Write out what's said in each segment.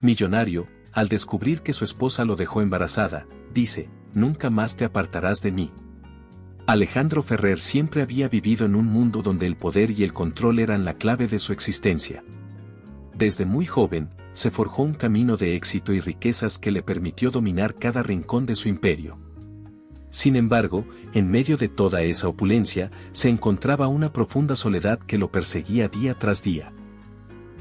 Millonario, al descubrir que su esposa lo dejó embarazada, dice, nunca más te apartarás de mí. Alejandro Ferrer siempre había vivido en un mundo donde el poder y el control eran la clave de su existencia. Desde muy joven, se forjó un camino de éxito y riquezas que le permitió dominar cada rincón de su imperio. Sin embargo, en medio de toda esa opulencia, se encontraba una profunda soledad que lo perseguía día tras día.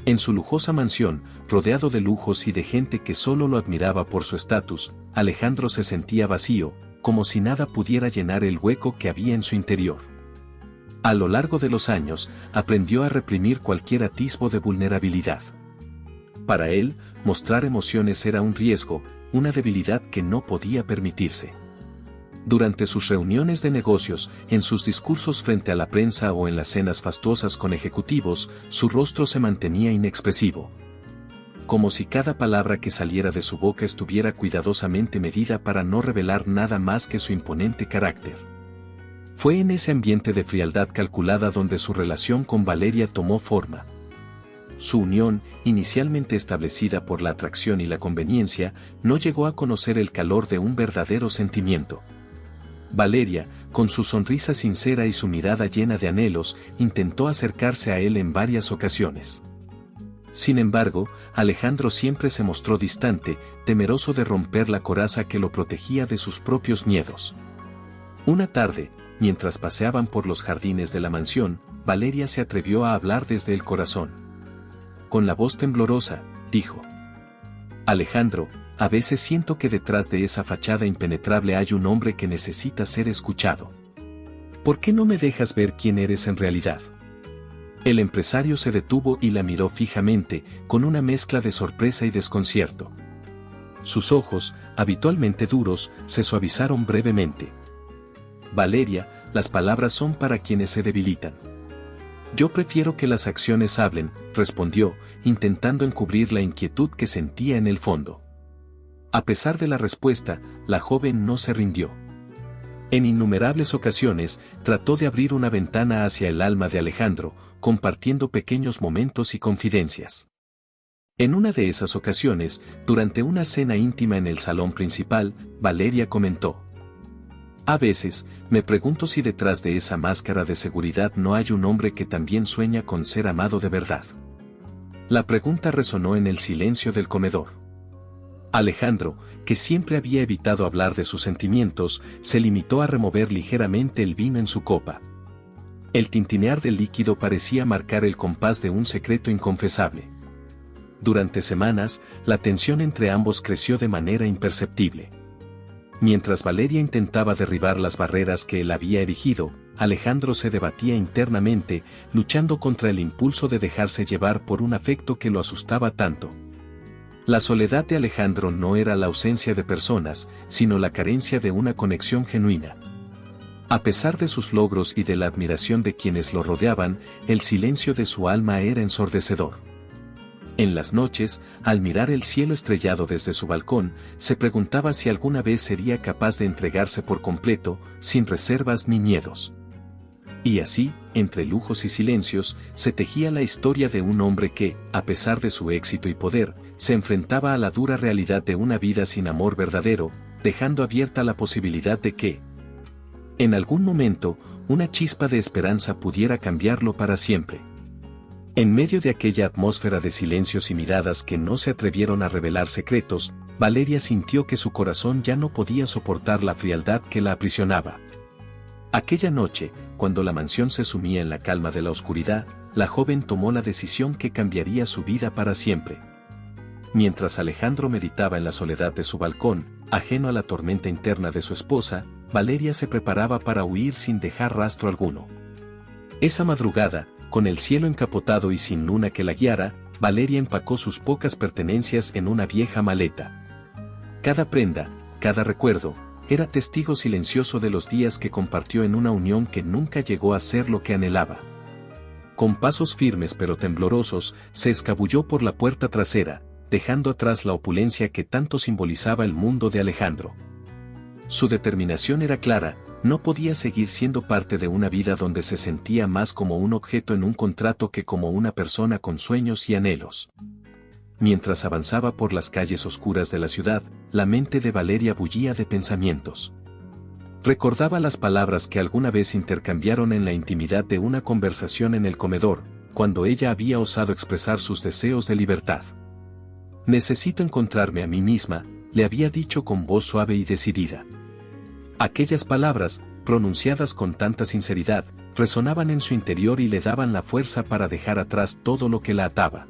En su lujosa mansión, rodeado de lujos y de gente que solo lo admiraba por su estatus, Alejandro se sentía vacío, como si nada pudiera llenar el hueco que había en su interior. A lo largo de los años, aprendió a reprimir cualquier atisbo de vulnerabilidad. Para él, mostrar emociones era un riesgo, una debilidad que no podía permitirse. Durante sus reuniones de negocios, en sus discursos frente a la prensa o en las cenas fastuosas con ejecutivos, su rostro se mantenía inexpresivo. Como si cada palabra que saliera de su boca estuviera cuidadosamente medida para no revelar nada más que su imponente carácter. Fue en ese ambiente de frialdad calculada donde su relación con Valeria tomó forma. Su unión, inicialmente establecida por la atracción y la conveniencia, no llegó a conocer el calor de un verdadero sentimiento. Valeria, con su sonrisa sincera y su mirada llena de anhelos, intentó acercarse a él en varias ocasiones. Sin embargo, Alejandro siempre se mostró distante, temeroso de romper la coraza que lo protegía de sus propios miedos. Una tarde, mientras paseaban por los jardines de la mansión, Valeria se atrevió a hablar desde el corazón. Con la voz temblorosa, dijo: Alejandro, a veces siento que detrás de esa fachada impenetrable hay un hombre que necesita ser escuchado. ¿Por qué no me dejas ver quién eres en realidad? El empresario se detuvo y la miró fijamente, con una mezcla de sorpresa y desconcierto. Sus ojos, habitualmente duros, se suavizaron brevemente. Valeria, las palabras son para quienes se debilitan. Yo prefiero que las acciones hablen, respondió, intentando encubrir la inquietud que sentía en el fondo. A pesar de la respuesta, la joven no se rindió. En innumerables ocasiones, trató de abrir una ventana hacia el alma de Alejandro, compartiendo pequeños momentos y confidencias. En una de esas ocasiones, durante una cena íntima en el salón principal, Valeria comentó: a veces, me pregunto si detrás de esa máscara de seguridad no hay un hombre que también sueña con ser amado de verdad. La pregunta resonó en el silencio del comedor. Alejandro, que siempre había evitado hablar de sus sentimientos, se limitó a remover ligeramente el vino en su copa. El tintinear del líquido parecía marcar el compás de un secreto inconfesable. Durante semanas, la tensión entre ambos creció de manera imperceptible. Mientras Valeria intentaba derribar las barreras que él había erigido, Alejandro se debatía internamente, luchando contra el impulso de dejarse llevar por un afecto que lo asustaba tanto. La soledad de Alejandro no era la ausencia de personas, sino la carencia de una conexión genuina. A pesar de sus logros y de la admiración de quienes lo rodeaban, el silencio de su alma era ensordecedor. En las noches, al mirar el cielo estrellado desde su balcón, se preguntaba si alguna vez sería capaz de entregarse por completo, sin reservas ni miedos. Y así, entre lujos y silencios, se tejía la historia de un hombre que, a pesar de su éxito y poder, se enfrentaba a la dura realidad de una vida sin amor verdadero, dejando abierta la posibilidad de que, en algún momento, una chispa de esperanza pudiera cambiarlo para siempre. En medio de aquella atmósfera de silencios y miradas que no se atrevieron a revelar secretos, Valeria sintió que su corazón ya no podía soportar la frialdad que la aprisionaba. Aquella noche, cuando la mansión se sumía en la calma de la oscuridad, la joven tomó la decisión que cambiaría su vida para siempre. Mientras Alejandro meditaba en la soledad de su balcón, ajeno a la tormenta interna de su esposa, Valeria se preparaba para huir sin dejar rastro alguno. Esa madrugada, con el cielo encapotado y sin luna que la guiara, Valeria empacó sus pocas pertenencias en una vieja maleta. Cada prenda, cada recuerdo, era testigo silencioso de los días que compartió en una unión que nunca llegó a ser lo que anhelaba. Con pasos firmes pero temblorosos, se escabulló por la puerta trasera, dejando atrás la opulencia que tanto simbolizaba el mundo de Alejandro. Su determinación era clara: no podía seguir siendo parte de una vida donde se sentía más como un objeto en un contrato que como una persona con sueños y anhelos. mientras avanzaba por las calles oscuras de la ciudad, la mente de Valeria bullía de pensamientos. Recordaba las palabras que alguna vez intercambiaron en la intimidad de una conversación en el comedor, cuando ella había osado expresar sus deseos de libertad. «Necesito encontrarme a mí misma», le había dicho con voz suave y decidida. Aquellas palabras, pronunciadas con tanta sinceridad, resonaban en su interior y le daban la fuerza para dejar atrás todo lo que la ataba.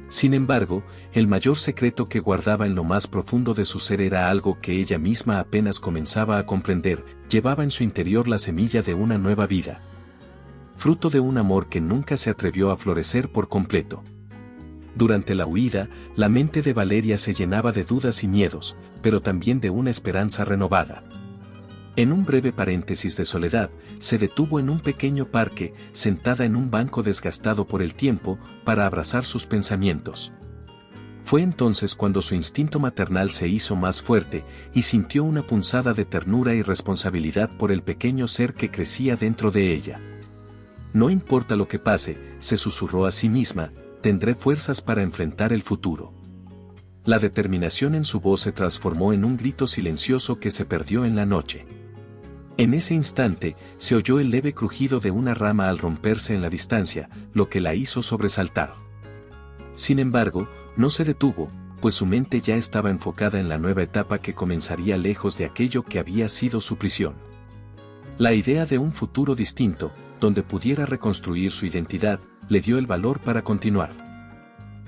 Sin embargo, el mayor secreto que guardaba en lo más profundo de su ser era algo que ella misma apenas comenzaba a comprender, llevaba en su interior la semilla de una nueva vida. Fruto de un amor que nunca se atrevió a florecer por completo. Durante la huida, la mente de Valeria se llenaba de dudas y miedos, pero también de una esperanza renovada. En un breve paréntesis de soledad, se detuvo en un pequeño parque, sentada en un banco desgastado por el tiempo, para abrazar sus pensamientos. Fue entonces cuando su instinto maternal se hizo más fuerte, y sintió una punzada de ternura y responsabilidad por el pequeño ser que crecía dentro de ella. «No importa lo que pase», se susurró a sí misma, «tendré fuerzas para enfrentar el futuro». La determinación en su voz se transformó en un grito silencioso que se perdió en la noche. En ese instante, se oyó el leve crujido de una rama al romperse en la distancia, lo que la hizo sobresaltar. Sin embargo, no se detuvo, pues su mente ya estaba enfocada en la nueva etapa que comenzaría lejos de aquello que había sido su prisión. La idea de un futuro distinto, donde pudiera reconstruir su identidad, le dio el valor para continuar.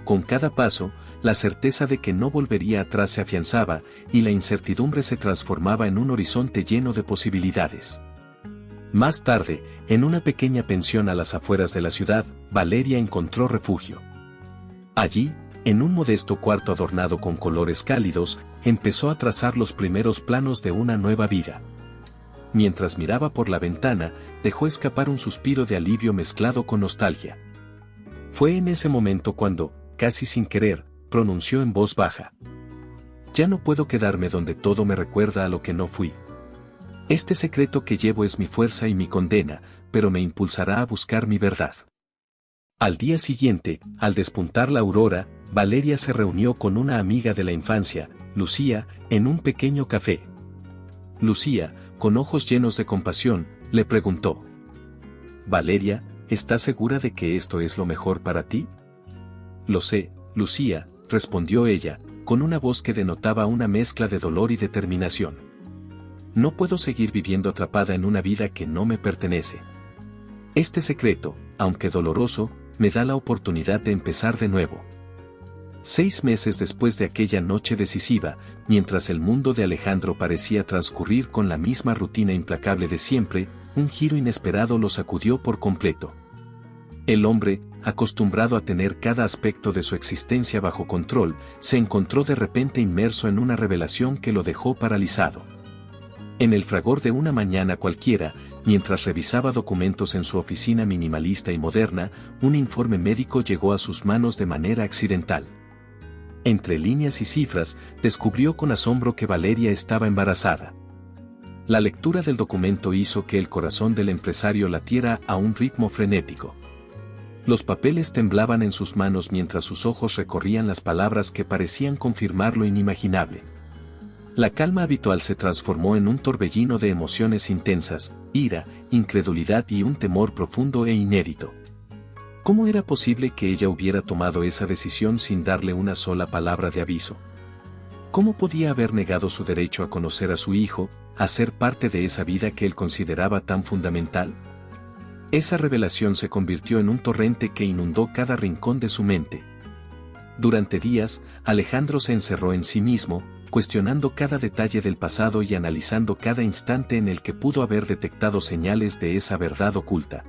Con cada paso, la certeza de que no volvería atrás se afianzaba, y la incertidumbre se transformaba en un horizonte lleno de posibilidades. Más tarde, en una pequeña pensión a las afueras de la ciudad, Valeria encontró refugio. Allí, en un modesto cuarto adornado con colores cálidos, empezó a trazar los primeros planos de una nueva vida. Mientras miraba por la ventana, dejó escapar un suspiro de alivio mezclado con nostalgia. Fue en ese momento cuando, casi sin querer, pronunció en voz baja: «Ya no puedo quedarme donde todo me recuerda a lo que no fui. Este secreto que llevo es mi fuerza y mi condena, pero me impulsará a buscar mi verdad». Al día siguiente, al despuntar la aurora, Valeria se reunió con una amiga de la infancia, Lucía, en un pequeño café. Lucía, con ojos llenos de compasión, le preguntó: «Valeria, ¿estás segura de que esto es lo mejor para ti?» «Lo sé, Lucía», respondió ella, con una voz que denotaba una mezcla de dolor y determinación. «No puedo seguir viviendo atrapada en una vida que no me pertenece. Este secreto, aunque doloroso, me da la oportunidad de empezar de nuevo». 6 meses después de aquella noche decisiva, mientras el mundo de Alejandro parecía transcurrir con la misma rutina implacable de siempre, un giro inesperado lo sacudió por completo. El hombre, acostumbrado a tener cada aspecto de su existencia bajo control, se encontró de repente inmerso en una revelación que lo dejó paralizado. En el fragor de una mañana cualquiera, mientras revisaba documentos en su oficina minimalista y moderna, un informe médico llegó a sus manos de manera accidental. Entre líneas y cifras, descubrió con asombro que Valeria estaba embarazada. La lectura del documento hizo que el corazón del empresario latiera a un ritmo frenético. Los papeles temblaban en sus manos mientras sus ojos recorrían las palabras que parecían confirmar lo inimaginable. La calma habitual se transformó en un torbellino de emociones intensas, ira, incredulidad y un temor profundo e inédito. ¿Cómo era posible que ella hubiera tomado esa decisión sin darle una sola palabra de aviso? ¿Cómo podía haber negado su derecho a conocer a su hijo, a ser parte de esa vida que él consideraba tan fundamental? Esa revelación se convirtió en un torrente que inundó cada rincón de su mente. Durante días, Alejandro se encerró en sí mismo, cuestionando cada detalle del pasado y analizando cada instante en el que pudo haber detectado señales de esa verdad oculta.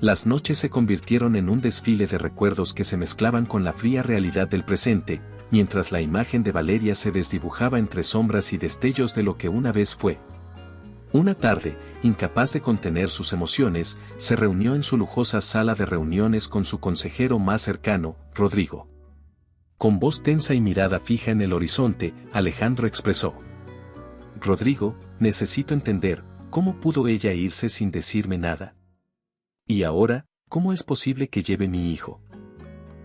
Las noches se convirtieron en un desfile de recuerdos que se mezclaban con la fría realidad del presente, mientras la imagen de Valeria se desdibujaba entre sombras y destellos de lo que una vez fue. Una tarde, incapaz de contener sus emociones, se reunió en su lujosa sala de reuniones con su consejero más cercano, Rodrigo. Con voz tensa y mirada fija en el horizonte, Alejandro expresó: «Rodrigo, necesito entender, ¿cómo pudo ella irse sin decirme nada? Y ahora, ¿cómo es posible que lleve mi hijo?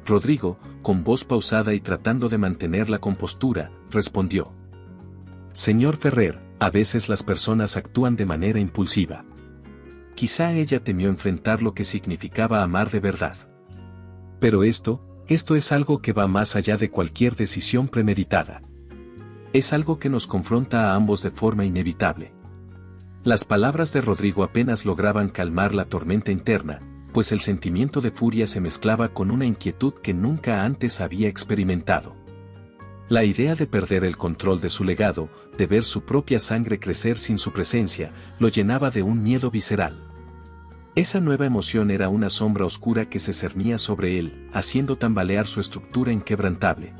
Rodrigo, con voz pausada y tratando de mantener la compostura, respondió: Señor Ferrer, a veces las personas actúan de manera impulsiva. Quizá ella temió enfrentar lo que significaba amar de verdad. Pero esto es algo que va más allá de cualquier decisión premeditada. Es algo que nos confronta a ambos de forma inevitable. Las palabras de Rodrigo apenas lograban calmar la tormenta interna, pues el sentimiento de furia se mezclaba con una inquietud que nunca antes había experimentado. La idea de perder el control de su legado, de ver su propia sangre crecer sin su presencia, lo llenaba de un miedo visceral. Esa nueva emoción era una sombra oscura que se cernía sobre él, haciendo tambalear su estructura inquebrantable.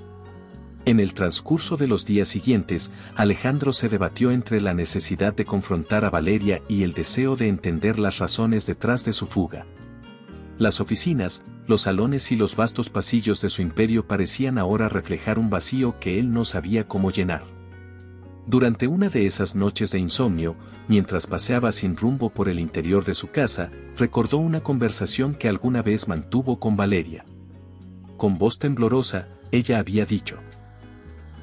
En el transcurso de los días siguientes, Alejandro se debatió entre la necesidad de confrontar a Valeria y el deseo de entender las razones detrás de su fuga. Las oficinas, los salones y los vastos pasillos de su imperio parecían ahora reflejar un vacío que él no sabía cómo llenar. Durante una de esas noches de insomnio, mientras paseaba sin rumbo por el interior de su casa, recordó una conversación que alguna vez mantuvo con Valeria. Con voz temblorosa, ella había dicho: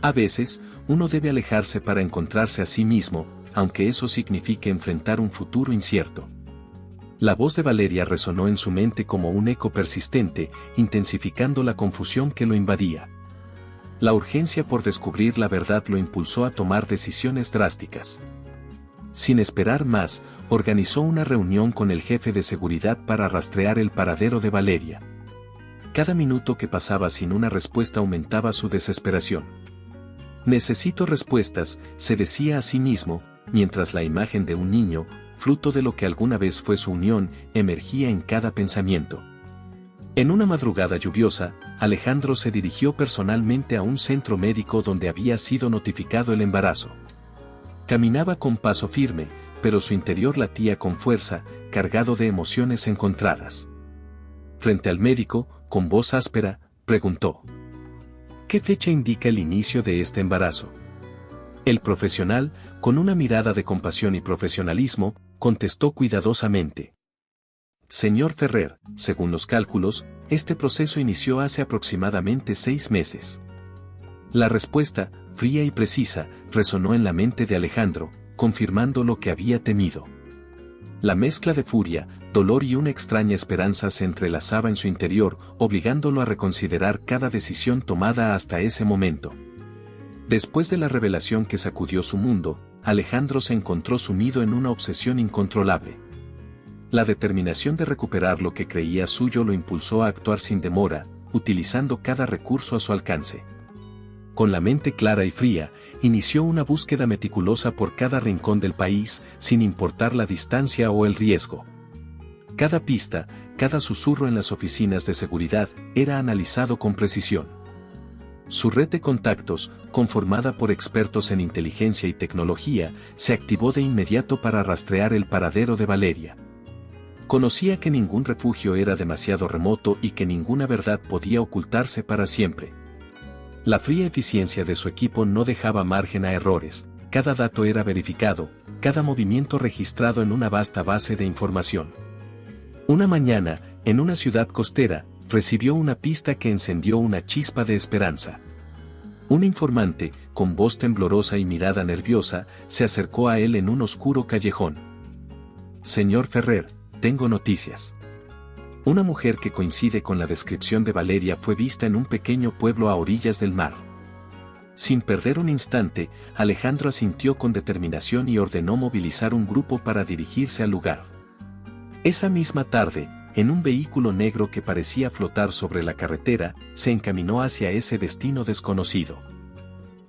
a veces, uno debe alejarse para encontrarse a sí mismo, aunque eso signifique enfrentar un futuro incierto. La voz de Valeria resonó en su mente como un eco persistente, intensificando la confusión que lo invadía. La urgencia por descubrir la verdad lo impulsó a tomar decisiones drásticas. Sin esperar más, organizó una reunión con el jefe de seguridad para rastrear el paradero de Valeria. Cada minuto que pasaba sin una respuesta aumentaba su desesperación. Necesito respuestas, se decía a sí mismo, mientras la imagen de un niño, fruto de lo que alguna vez fue su unión, emergía en cada pensamiento. En una madrugada lluviosa, Alejandro se dirigió personalmente a un centro médico donde había sido notificado el embarazo. Caminaba con paso firme, pero su interior latía con fuerza, cargado de emociones encontradas. Frente al médico, con voz áspera, preguntó: ¿qué fecha indica el inicio de este embarazo? El profesional, con una mirada de compasión y profesionalismo, contestó cuidadosamente: Señor Ferrer, según los cálculos, este proceso inició hace aproximadamente 6 meses. La respuesta, fría y precisa, resonó en la mente de Alejandro, confirmando lo que había temido. La mezcla de furia, dolor y una extraña esperanza se entrelazaba en su interior, obligándolo a reconsiderar cada decisión tomada hasta ese momento. Después de la revelación que sacudió su mundo, Alejandro se encontró sumido en una obsesión incontrolable. La determinación de recuperar lo que creía suyo lo impulsó a actuar sin demora, utilizando cada recurso a su alcance. Con la mente clara y fría, inició una búsqueda meticulosa por cada rincón del país, sin importar la distancia o el riesgo. Cada pista, cada susurro en las oficinas de seguridad, era analizado con precisión. Su red de contactos, conformada por expertos en inteligencia y tecnología, se activó de inmediato para rastrear el paradero de Valeria. Conocía que ningún refugio era demasiado remoto y que ninguna verdad podía ocultarse para siempre. La fría eficiencia de su equipo no dejaba margen a errores, cada dato era verificado, cada movimiento registrado en una vasta base de información. Una mañana, en una ciudad costera, recibió una pista que encendió una chispa de esperanza. Un informante, con voz temblorosa y mirada nerviosa, se acercó a él en un oscuro callejón. Señor Ferrer, tengo noticias. Una mujer que coincide con la descripción de Valeria fue vista en un pequeño pueblo a orillas del mar. Sin perder un instante, Alejandro asintió con determinación y ordenó movilizar un grupo para dirigirse al lugar. Esa misma tarde, en un vehículo negro que parecía flotar sobre la carretera, se encaminó hacia ese destino desconocido.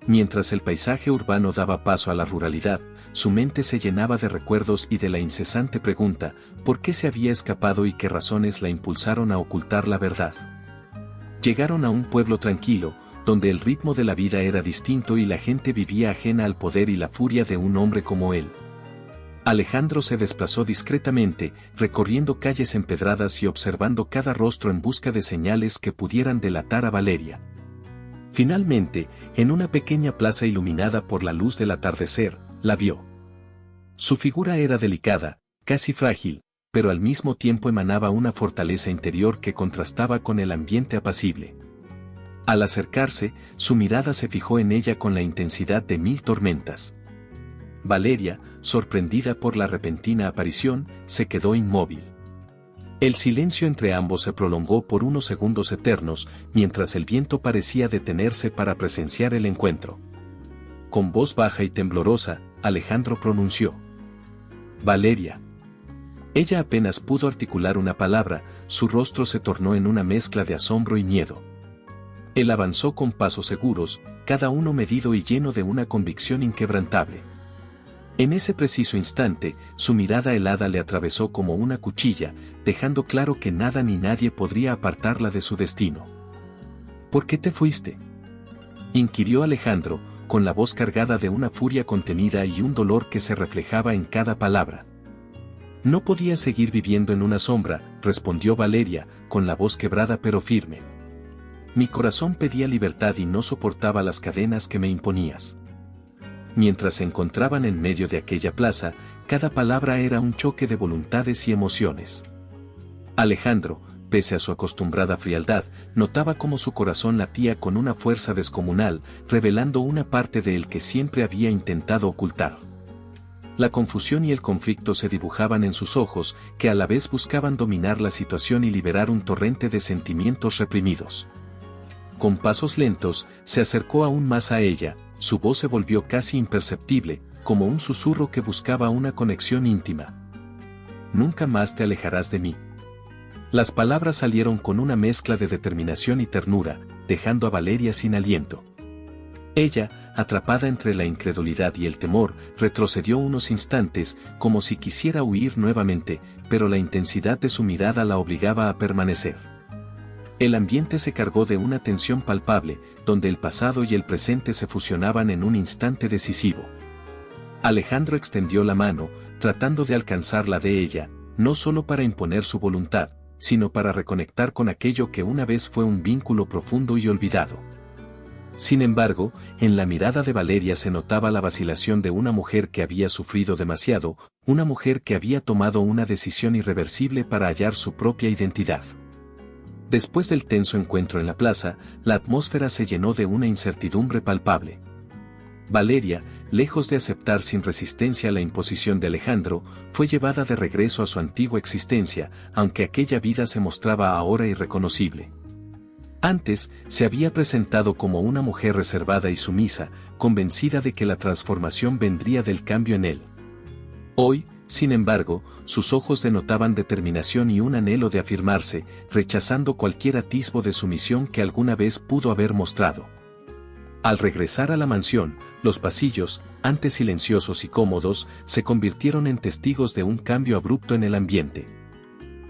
Mientras el paisaje urbano daba paso a la ruralidad, su mente se llenaba de recuerdos y de la incesante pregunta, ¿por qué se había escapado y qué razones la impulsaron a ocultar la verdad? Llegaron a un pueblo tranquilo, donde el ritmo de la vida era distinto y la gente vivía ajena al poder y la furia de un hombre como él. Alejandro se desplazó discretamente, recorriendo calles empedradas y observando cada rostro en busca de señales que pudieran delatar a Valeria. Finalmente, en una pequeña plaza iluminada por la luz del atardecer, la vio. Su figura era delicada, casi frágil, pero al mismo tiempo emanaba una fortaleza interior que contrastaba con el ambiente apacible. Al acercarse, su mirada se fijó en ella con la intensidad de 1000 tormentas. Valeria, sorprendida por la repentina aparición, se quedó inmóvil. El silencio entre ambos se prolongó por unos segundos eternos, mientras el viento parecía detenerse para presenciar el encuentro. Con voz baja y temblorosa, Alejandro pronunció: «Valeria». Ella apenas pudo articular una palabra, su rostro se tornó en una mezcla de asombro y miedo. Él avanzó con pasos seguros, cada uno medido y lleno de una convicción inquebrantable. En ese preciso instante, su mirada helada le atravesó como una cuchilla, dejando claro que nada ni nadie podría apartarla de su destino. «¿Por qué te fuiste?», inquirió Alejandro, con la voz cargada de una furia contenida y un dolor que se reflejaba en cada palabra. «No podía seguir viviendo en una sombra», respondió Valeria, con la voz quebrada pero firme. «Mi corazón pedía libertad y no soportaba las cadenas que me imponías». Mientras se encontraban en medio de aquella plaza, cada palabra era un choque de voluntades y emociones. Alejandro, pese a su acostumbrada frialdad, notaba cómo su corazón latía con una fuerza descomunal, revelando una parte de él que siempre había intentado ocultar. La confusión y el conflicto se dibujaban en sus ojos, que a la vez buscaban dominar la situación y liberar un torrente de sentimientos reprimidos. Con pasos lentos, se acercó aún más a ella, su voz se volvió casi imperceptible, como un susurro que buscaba una conexión íntima. «Nunca más te alejarás de mí». Las palabras salieron con una mezcla de determinación y ternura, dejando a Valeria sin aliento. Ella, atrapada entre la incredulidad y el temor, retrocedió unos instantes, como si quisiera huir nuevamente, pero la intensidad de su mirada la obligaba a permanecer. El ambiente se cargó de una tensión palpable, donde el pasado y el presente se fusionaban en un instante decisivo. Alejandro extendió la mano, tratando de alcanzar la de ella, no solo para imponer su voluntad, sino para reconectar con aquello que una vez fue un vínculo profundo y olvidado. Sin embargo, en la mirada de Valeria se notaba la vacilación de una mujer que había sufrido demasiado, una mujer que había tomado una decisión irreversible para hallar su propia identidad. Después del tenso encuentro en la plaza, la atmósfera se llenó de una incertidumbre palpable. Valeria, lejos de aceptar sin resistencia la imposición de Alejandro, fue llevada de regreso a su antigua existencia, aunque aquella vida se mostraba ahora irreconocible. Antes, se había presentado como una mujer reservada y sumisa, convencida de que la transformación vendría del cambio en él. Hoy, sin embargo, sus ojos denotaban determinación y un anhelo de afirmarse, rechazando cualquier atisbo de sumisión que alguna vez pudo haber mostrado. Al regresar a la mansión, los pasillos, antes silenciosos y cómodos, se convirtieron en testigos de un cambio abrupto en el ambiente.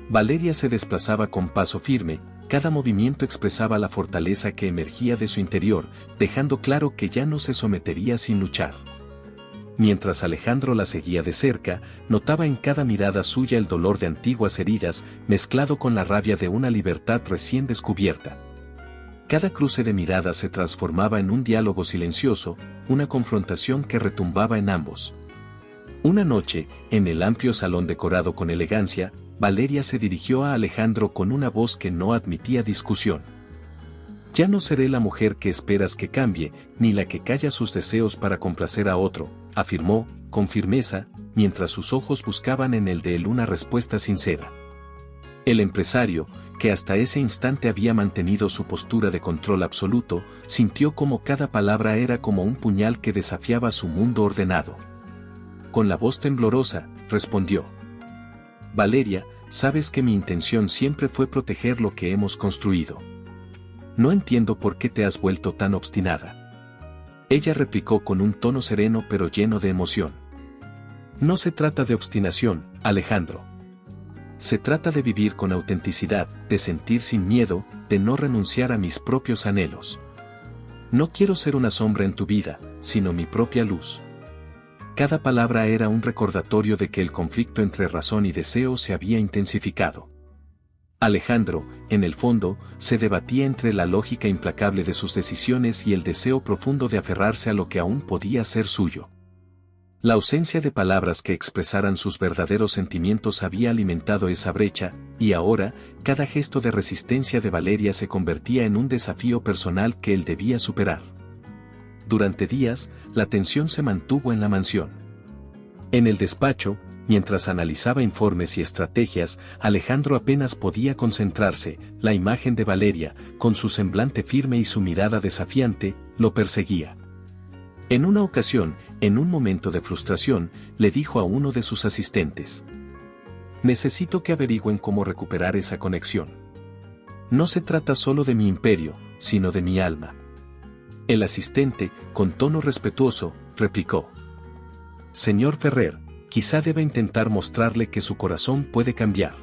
Valeria se desplazaba con paso firme, cada movimiento expresaba la fortaleza que emergía de su interior, dejando claro que ya no se sometería sin luchar. Mientras Alejandro la seguía de cerca, notaba en cada mirada suya el dolor de antiguas heridas, mezclado con la rabia de una libertad recién descubierta. Cada cruce de miradas se transformaba en un diálogo silencioso, una confrontación que retumbaba en ambos. Una noche, en el amplio salón decorado con elegancia, Valeria se dirigió a Alejandro con una voz que no admitía discusión. «Ya no seré la mujer que esperas que cambie, ni la que calla sus deseos para complacer a otro», afirmó, con firmeza, mientras sus ojos buscaban en el de él una respuesta sincera. El empresario, que hasta ese instante había mantenido su postura de control absoluto, sintió como cada palabra era como un puñal que desafiaba su mundo ordenado. Con la voz temblorosa, respondió: «Valeria, sabes que mi intención siempre fue proteger lo que hemos construido. No entiendo por qué te has vuelto tan obstinada». Ella replicó con un tono sereno pero lleno de emoción: «No se trata de obstinación, Alejandro. Se trata de vivir con autenticidad, de sentir sin miedo, de no renunciar a mis propios anhelos. No quiero ser una sombra en tu vida, sino mi propia luz». Cada palabra era un recordatorio de que el conflicto entre razón y deseo se había intensificado. Alejandro, en el fondo, se debatía entre la lógica implacable de sus decisiones y el deseo profundo de aferrarse a lo que aún podía ser suyo. La ausencia de palabras que expresaran sus verdaderos sentimientos había alimentado esa brecha, y ahora, cada gesto de resistencia de Valeria se convertía en un desafío personal que él debía superar. Durante días, la tensión se mantuvo en la mansión. En el despacho, mientras analizaba informes y estrategias, Alejandro apenas podía concentrarse. La imagen de Valeria, con su semblante firme y su mirada desafiante, lo perseguía. En una ocasión, en un momento de frustración, le dijo a uno de sus asistentes: «Necesito que averigüen cómo recuperar esa conexión. No se trata solo de mi imperio, sino de mi alma». El asistente, con tono respetuoso, replicó: «Señor Ferrer, quizá deba intentar mostrarle que su corazón puede cambiar.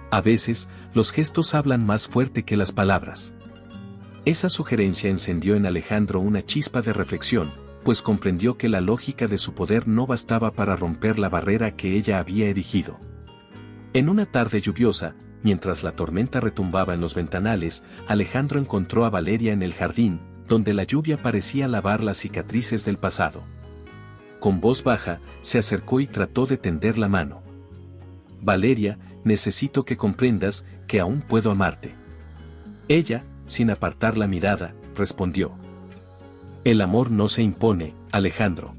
A veces, los gestos hablan más fuerte que las palabras». Esa sugerencia encendió en Alejandro una chispa de reflexión, pues comprendió que la lógica de su poder no bastaba para romper la barrera que ella había erigido. En una tarde lluviosa, mientras la tormenta retumbaba en los ventanales, Alejandro encontró a Valeria en el jardín, donde la lluvia parecía lavar las cicatrices del pasado. Con voz baja, se acercó y trató de tender la mano. «Valeria, necesito que comprendas que aún puedo amarte». Ella, sin apartar la mirada, respondió: «El amor no se impone, Alejandro.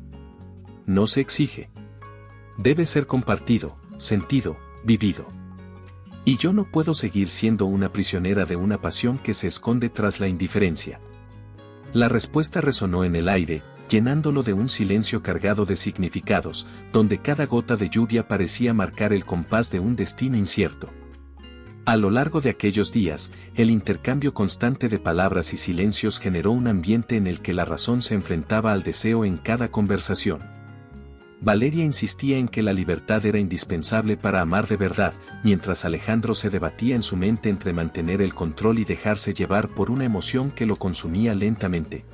No se exige. Debe ser compartido, sentido, vivido. Y yo no puedo seguir siendo una prisionera de una pasión que se esconde tras la indiferencia». La respuesta resonó en el aire, llenándolo de un silencio cargado de significados, donde cada gota de lluvia parecía marcar el compás de un destino incierto. A lo largo de aquellos días, el intercambio constante de palabras y silencios generó un ambiente en el que la razón se enfrentaba al deseo en cada conversación. Valeria insistía en que la libertad era indispensable para amar de verdad, mientras Alejandro se debatía en su mente entre mantener el control y dejarse llevar por una emoción que lo consumía lentamente.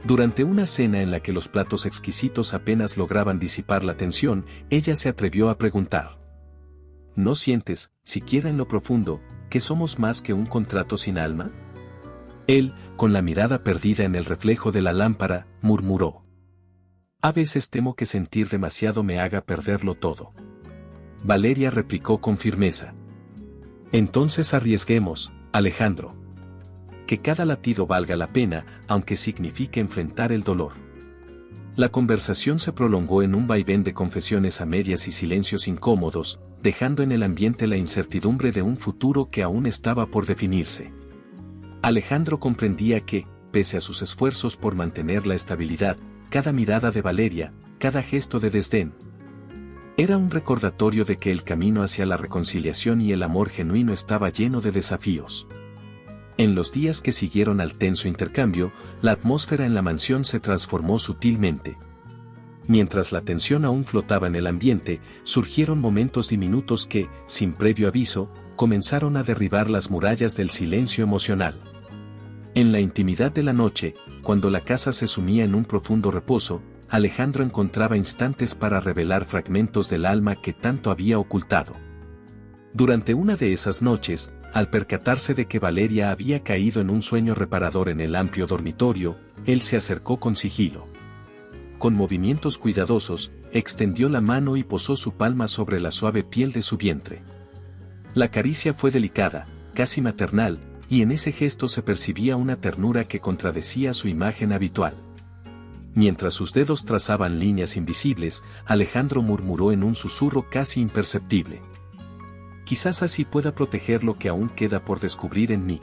Durante una cena en la que los platos exquisitos apenas lograban disipar la tensión, ella se atrevió a preguntar: ¿No sientes, siquiera en lo profundo, que somos más que un contrato sin alma? Él, con la mirada perdida en el reflejo de la lámpara, murmuró: «A veces temo que sentir demasiado me haga perderlo todo». Valeria replicó con firmeza: «Entonces arriesguemos, Alejandro. Que cada latido valga la pena, aunque signifique enfrentar el dolor». La conversación se prolongó en un vaivén de confesiones a medias y silencios incómodos, dejando en el ambiente la incertidumbre de un futuro que aún estaba por definirse. Alejandro comprendía que, pese a sus esfuerzos por mantener la estabilidad, cada mirada de Valeria, cada gesto de desdén, era un recordatorio de que el camino hacia la reconciliación y el amor genuino estaba lleno de desafíos. En los días que siguieron al tenso intercambio, la atmósfera en la mansión se transformó sutilmente. Mientras la tensión aún flotaba en el ambiente, surgieron momentos diminutos que, sin previo aviso, comenzaron a derribar las murallas del silencio emocional. En la intimidad de la noche, cuando la casa se sumía en un profundo reposo, Alejandro encontraba instantes para revelar fragmentos del alma que tanto había ocultado. Durante una de esas noches, al percatarse de que Valeria había caído en un sueño reparador en el amplio dormitorio, él se acercó con sigilo. Con movimientos cuidadosos, extendió la mano y posó su palma sobre la suave piel de su vientre. La caricia fue delicada, casi maternal, y en ese gesto se percibía una ternura que contradecía su imagen habitual. Mientras sus dedos trazaban líneas invisibles, Alejandro murmuró en un susurro casi imperceptible: «Quizás así pueda proteger lo que aún queda por descubrir en mí».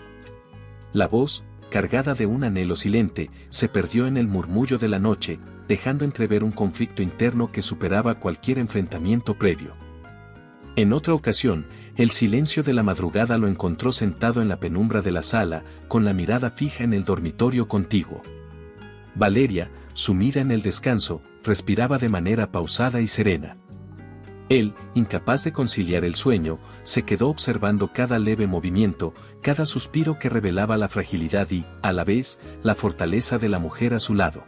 La voz, cargada de un anhelo silente, se perdió en el murmullo de la noche, dejando entrever un conflicto interno que superaba cualquier enfrentamiento previo. En otra ocasión, el silencio de la madrugada lo encontró sentado en la penumbra de la sala, con la mirada fija en el dormitorio contiguo. Valeria, sumida en el descanso, respiraba de manera pausada y serena. Él, incapaz de conciliar el sueño, se quedó observando cada leve movimiento, cada suspiro que revelaba la fragilidad y, a la vez, la fortaleza de la mujer a su lado.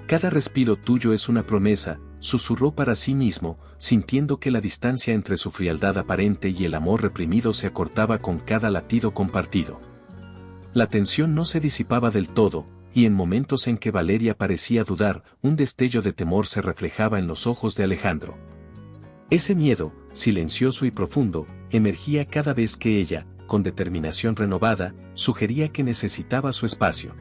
«Cada respiro tuyo es una promesa», susurró para sí mismo, sintiendo que la distancia entre su frialdad aparente y el amor reprimido se acortaba con cada latido compartido. La tensión no se disipaba del todo, y en momentos en que Valeria parecía dudar, un destello de temor se reflejaba en los ojos de Alejandro. Ese miedo, silencioso y profundo, emergía cada vez que ella, con determinación renovada, sugería que necesitaba su espacio.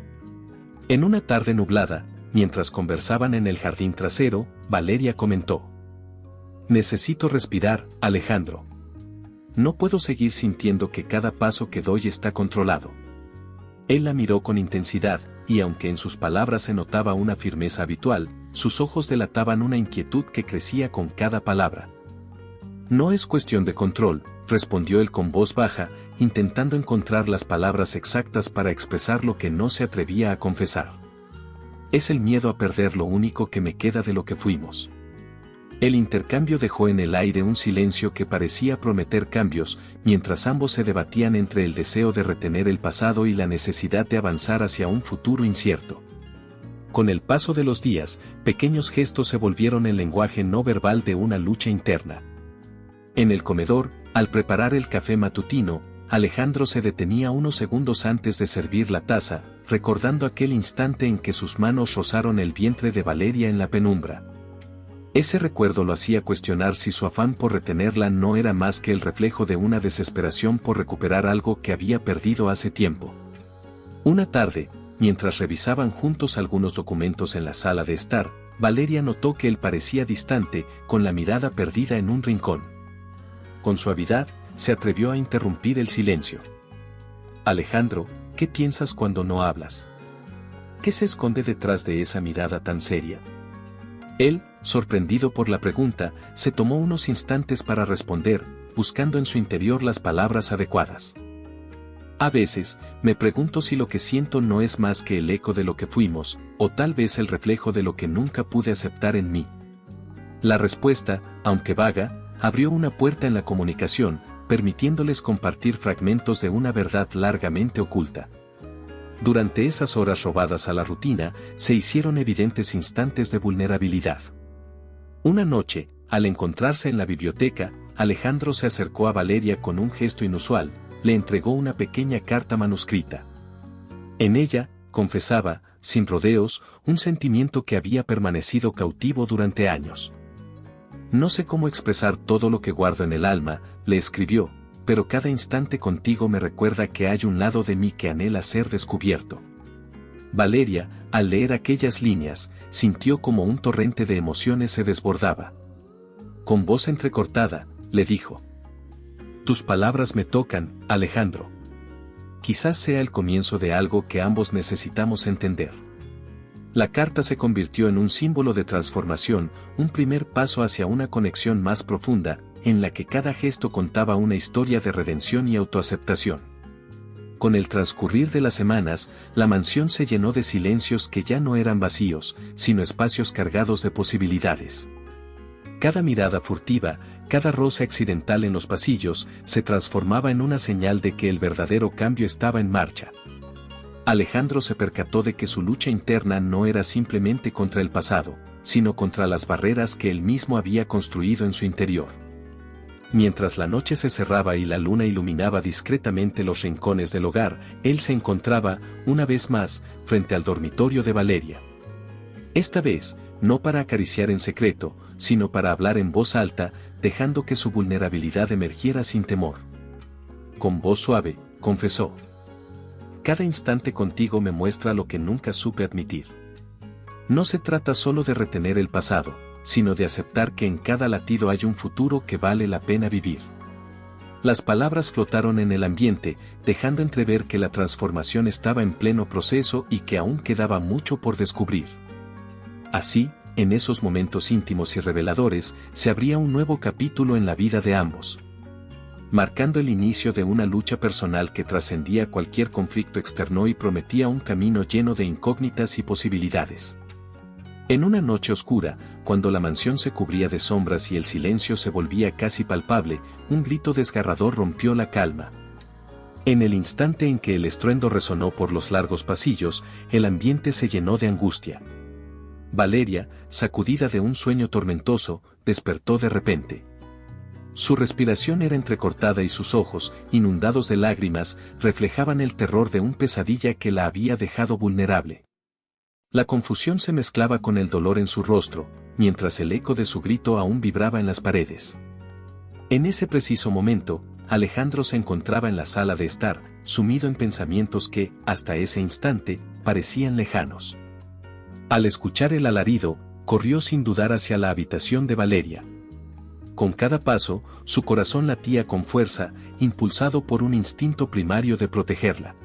En una tarde nublada, mientras conversaban en el jardín trasero, Valeria comentó: «Necesito respirar, Alejandro. No puedo seguir sintiendo que cada paso que doy está controlado». Él la miró con intensidad, y aunque en sus palabras se notaba una firmeza habitual, sus ojos delataban una inquietud que crecía con cada palabra. «No es cuestión de control», respondió él con voz baja, intentando encontrar las palabras exactas para expresar lo que no se atrevía a confesar. «Es el miedo a perder lo único que me queda de lo que fuimos». El intercambio dejó en el aire un silencio que parecía prometer cambios, mientras ambos se debatían entre el deseo de retener el pasado y la necesidad de avanzar hacia un futuro incierto. Con el paso de los días, pequeños gestos se volvieron el lenguaje no verbal de una lucha interna. En el comedor, al preparar el café matutino, Alejandro se detenía unos segundos antes de servir la taza, recordando aquel instante en que sus manos rozaron el vientre de Valeria en la penumbra. Ese recuerdo lo hacía cuestionar si su afán por retenerla no era más que el reflejo de una desesperación por recuperar algo que había perdido hace tiempo. Una tarde, mientras revisaban juntos algunos documentos en la sala de estar, Valeria notó que él parecía distante, con la mirada perdida en un rincón. Con suavidad, se atrevió a interrumpir el silencio. «Alejandro, ¿qué piensas cuando no hablas? ¿Qué se esconde detrás de esa mirada tan seria?» Él, sorprendido por la pregunta, se tomó unos instantes para responder, buscando en su interior las palabras adecuadas. «A veces, me pregunto si lo que siento no es más que el eco de lo que fuimos, o tal vez el reflejo de lo que nunca pude aceptar en mí». La respuesta, aunque vaga, abrió una puerta en la comunicación, permitiéndoles compartir fragmentos de una verdad largamente oculta. Durante esas horas robadas a la rutina, se hicieron evidentes instantes de vulnerabilidad. Una noche, al encontrarse en la biblioteca, Alejandro se acercó a Valeria con un gesto inusual, le entregó una pequeña carta manuscrita. En ella, confesaba, sin rodeos, un sentimiento que había permanecido cautivo durante años. «No sé cómo expresar todo lo que guardo en el alma», le escribió, «pero cada instante contigo me recuerda que hay un lado de mí que anhela ser descubierto». Valeria, al leer aquellas líneas, sintió como un torrente de emociones se desbordaba. Con voz entrecortada, le dijo: «Tus palabras me tocan, Alejandro. Quizás sea el comienzo de algo que ambos necesitamos entender». La carta se convirtió en un símbolo de transformación, un primer paso hacia una conexión más profunda, en la que cada gesto contaba una historia de redención y autoaceptación. Con el transcurrir de las semanas, la mansión se llenó de silencios que ya no eran vacíos, sino espacios cargados de posibilidades. Cada mirada furtiva, cada roce accidental en los pasillos, se transformaba en una señal de que el verdadero cambio estaba en marcha. Alejandro se percató de que su lucha interna no era simplemente contra el pasado, sino contra las barreras que él mismo había construido en su interior. Mientras la noche se cerraba y la luna iluminaba discretamente los rincones del hogar, él se encontraba, una vez más, frente al dormitorio de Valeria. Esta vez, no para acariciar en secreto, sino para hablar en voz alta, dejando que su vulnerabilidad emergiera sin temor. Con voz suave, confesó: «Cada instante contigo me muestra lo que nunca supe admitir. No se trata solo de retener el pasado, sino de aceptar que en cada latido hay un futuro que vale la pena vivir». Las palabras flotaron en el ambiente, dejando entrever que la transformación estaba en pleno proceso y que aún quedaba mucho por descubrir. Así, en esos momentos íntimos y reveladores, se abría un nuevo capítulo en la vida de ambos, marcando el inicio de una lucha personal que trascendía cualquier conflicto externo y prometía un camino lleno de incógnitas y posibilidades. En una noche oscura, cuando la mansión se cubría de sombras y el silencio se volvía casi palpable, un grito desgarrador rompió la calma. En el instante en que el estruendo resonó por los largos pasillos, el ambiente se llenó de angustia. Valeria, sacudida de un sueño tormentoso, despertó de repente. Su respiración era entrecortada y sus ojos, inundados de lágrimas, reflejaban el terror de una pesadilla que la había dejado vulnerable. La confusión se mezclaba con el dolor en su rostro, mientras el eco de su grito aún vibraba en las paredes. En ese preciso momento, Alejandro se encontraba en la sala de estar, sumido en pensamientos que, hasta ese instante, parecían lejanos. Al escuchar el alarido, corrió sin dudar hacia la habitación de Valeria. Con cada paso, su corazón latía con fuerza, impulsado por un instinto primario de protegerla.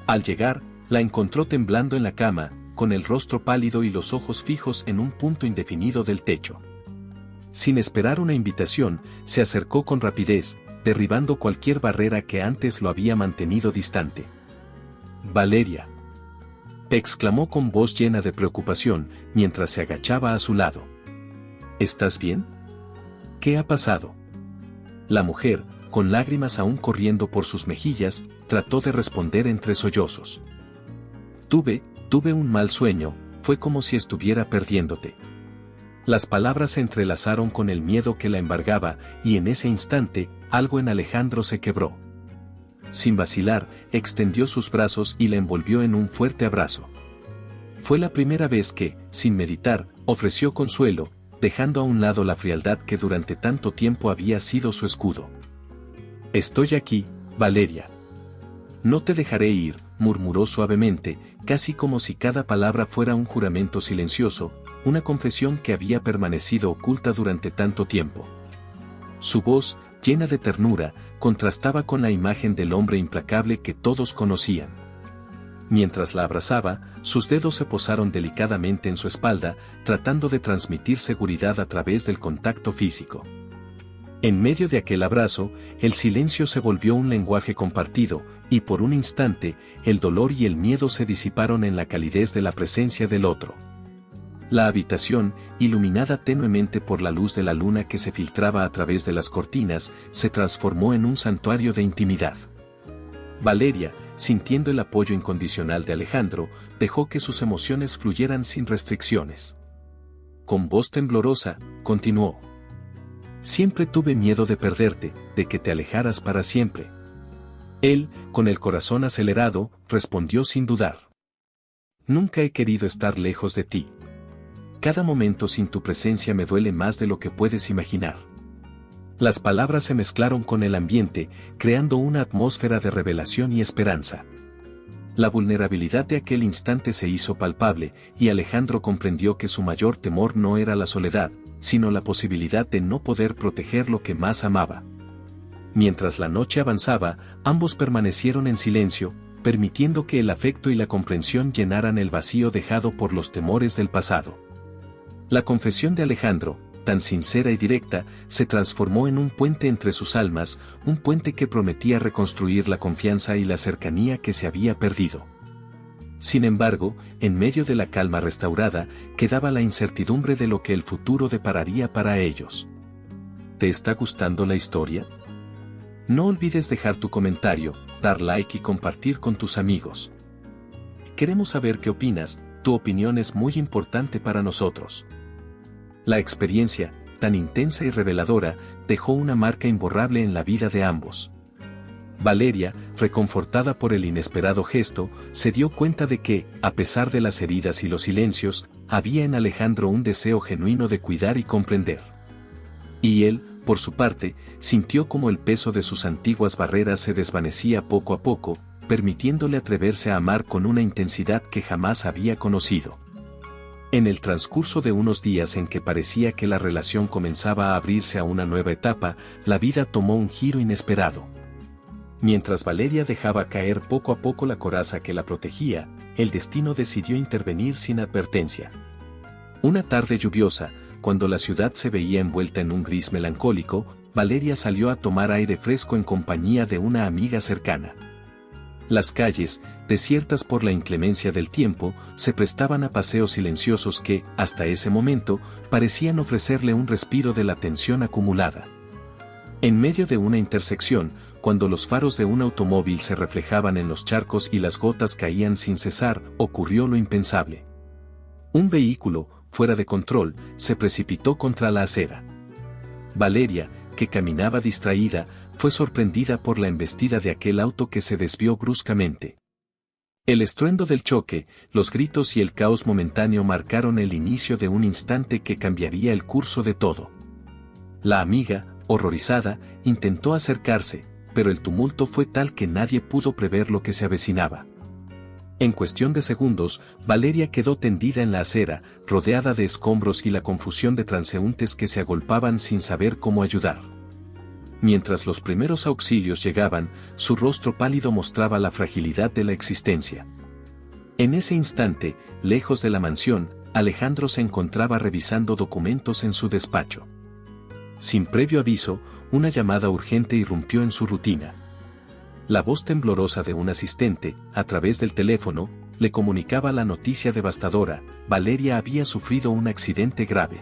Al llegar, la encontró temblando en la cama, con el rostro pálido y los ojos fijos en un punto indefinido del techo. Sin esperar una invitación, se acercó con rapidez, derribando cualquier barrera que antes lo había mantenido distante. «Valeria», exclamó con voz llena de preocupación, mientras se agachaba a su lado. «¿Estás bien? ¿Qué ha pasado?». La mujer, con lágrimas aún corriendo por sus mejillas, trató de responder entre sollozos. Tuve un mal sueño, fue como si estuviera perdiéndote». Las palabras se entrelazaron con el miedo que la embargaba, y en ese instante, algo en Alejandro se quebró. Sin vacilar, extendió sus brazos y la envolvió en un fuerte abrazo. Fue la primera vez que, sin meditar, ofreció consuelo, dejando a un lado la frialdad que durante tanto tiempo había sido su escudo. «Estoy aquí, Valeria. No te dejaré ir», murmuró suavemente, casi como si cada palabra fuera un juramento silencioso, una confesión que había permanecido oculta durante tanto tiempo. Su voz, llena de ternura, contrastaba con la imagen del hombre implacable que todos conocían. Mientras la abrazaba, sus dedos se posaron delicadamente en su espalda, tratando de transmitir seguridad a través del contacto físico. En medio de aquel abrazo, el silencio se volvió un lenguaje compartido, y por un instante, el dolor y el miedo se disiparon en la calidez de la presencia del otro. La habitación, iluminada tenuemente por la luz de la luna que se filtraba a través de las cortinas, se transformó en un santuario de intimidad. Valeria, sintiendo el apoyo incondicional de Alejandro, dejó que sus emociones fluyeran sin restricciones. Con voz temblorosa, continuó. «Siempre tuve miedo de perderte, de que te alejaras para siempre». Él, con el corazón acelerado, respondió sin dudar. «Nunca he querido estar lejos de ti. Cada momento sin tu presencia me duele más de lo que puedes imaginar». Las palabras se mezclaron con el ambiente, creando una atmósfera de revelación y esperanza. La vulnerabilidad de aquel instante se hizo palpable, y Alejandro comprendió que su mayor temor no era la soledad, sino la posibilidad de no poder proteger lo que más amaba. Mientras la noche avanzaba, ambos permanecieron en silencio, permitiendo que el afecto y la comprensión llenaran el vacío dejado por los temores del pasado. La confesión de Alejandro, tan sincera y directa, se transformó en un puente entre sus almas, un puente que prometía reconstruir la confianza y la cercanía que se había perdido. Sin embargo, en medio de la calma restaurada, quedaba la incertidumbre de lo que el futuro depararía para ellos. ¿Te está gustando la historia? No olvides dejar tu comentario, dar like y compartir con tus amigos. Queremos saber qué opinas, tu opinión es muy importante para nosotros. La experiencia, tan intensa y reveladora, dejó una marca imborrable en la vida de ambos. Valeria, reconfortada por el inesperado gesto, se dio cuenta de que, a pesar de las heridas y los silencios, había en Alejandro un deseo genuino de cuidar y comprender. Y él, por su parte, sintió como el peso de sus antiguas barreras se desvanecía poco a poco, permitiéndole atreverse a amar con una intensidad que jamás había conocido. En el transcurso de unos días en que parecía que la relación comenzaba a abrirse a una nueva etapa, la vida tomó un giro inesperado. Mientras Valeria dejaba caer poco a poco la coraza que la protegía, el destino decidió intervenir sin advertencia. Una tarde lluviosa, cuando la ciudad se veía envuelta en un gris melancólico, Valeria salió a tomar aire fresco en compañía de una amiga cercana. Las calles, desiertas por la inclemencia del tiempo, se prestaban a paseos silenciosos que, hasta ese momento, parecían ofrecerle un respiro de la tensión acumulada. En medio de una intersección, cuando los faros de un automóvil se reflejaban en los charcos y las gotas caían sin cesar, ocurrió lo impensable. Un vehículo, fuera de control, se precipitó contra la acera. Valeria, que caminaba distraída, fue sorprendida por la embestida de aquel auto que se desvió bruscamente. El estruendo del choque, los gritos y el caos momentáneo marcaron el inicio de un instante que cambiaría el curso de todo. La amiga, horrorizada, intentó acercarse, pero el tumulto fue tal que nadie pudo prever lo que se avecinaba. En cuestión de segundos, Valeria quedó tendida en la acera, rodeada de escombros y la confusión de transeúntes que se agolpaban sin saber cómo ayudar. Mientras los primeros auxilios llegaban, su rostro pálido mostraba la fragilidad de la existencia. En ese instante, lejos de la mansión, Alejandro se encontraba revisando documentos en su despacho. Sin previo aviso, una llamada urgente irrumpió en su rutina. La voz temblorosa de un asistente, a través del teléfono, le comunicaba la noticia devastadora: Valeria había sufrido un accidente grave.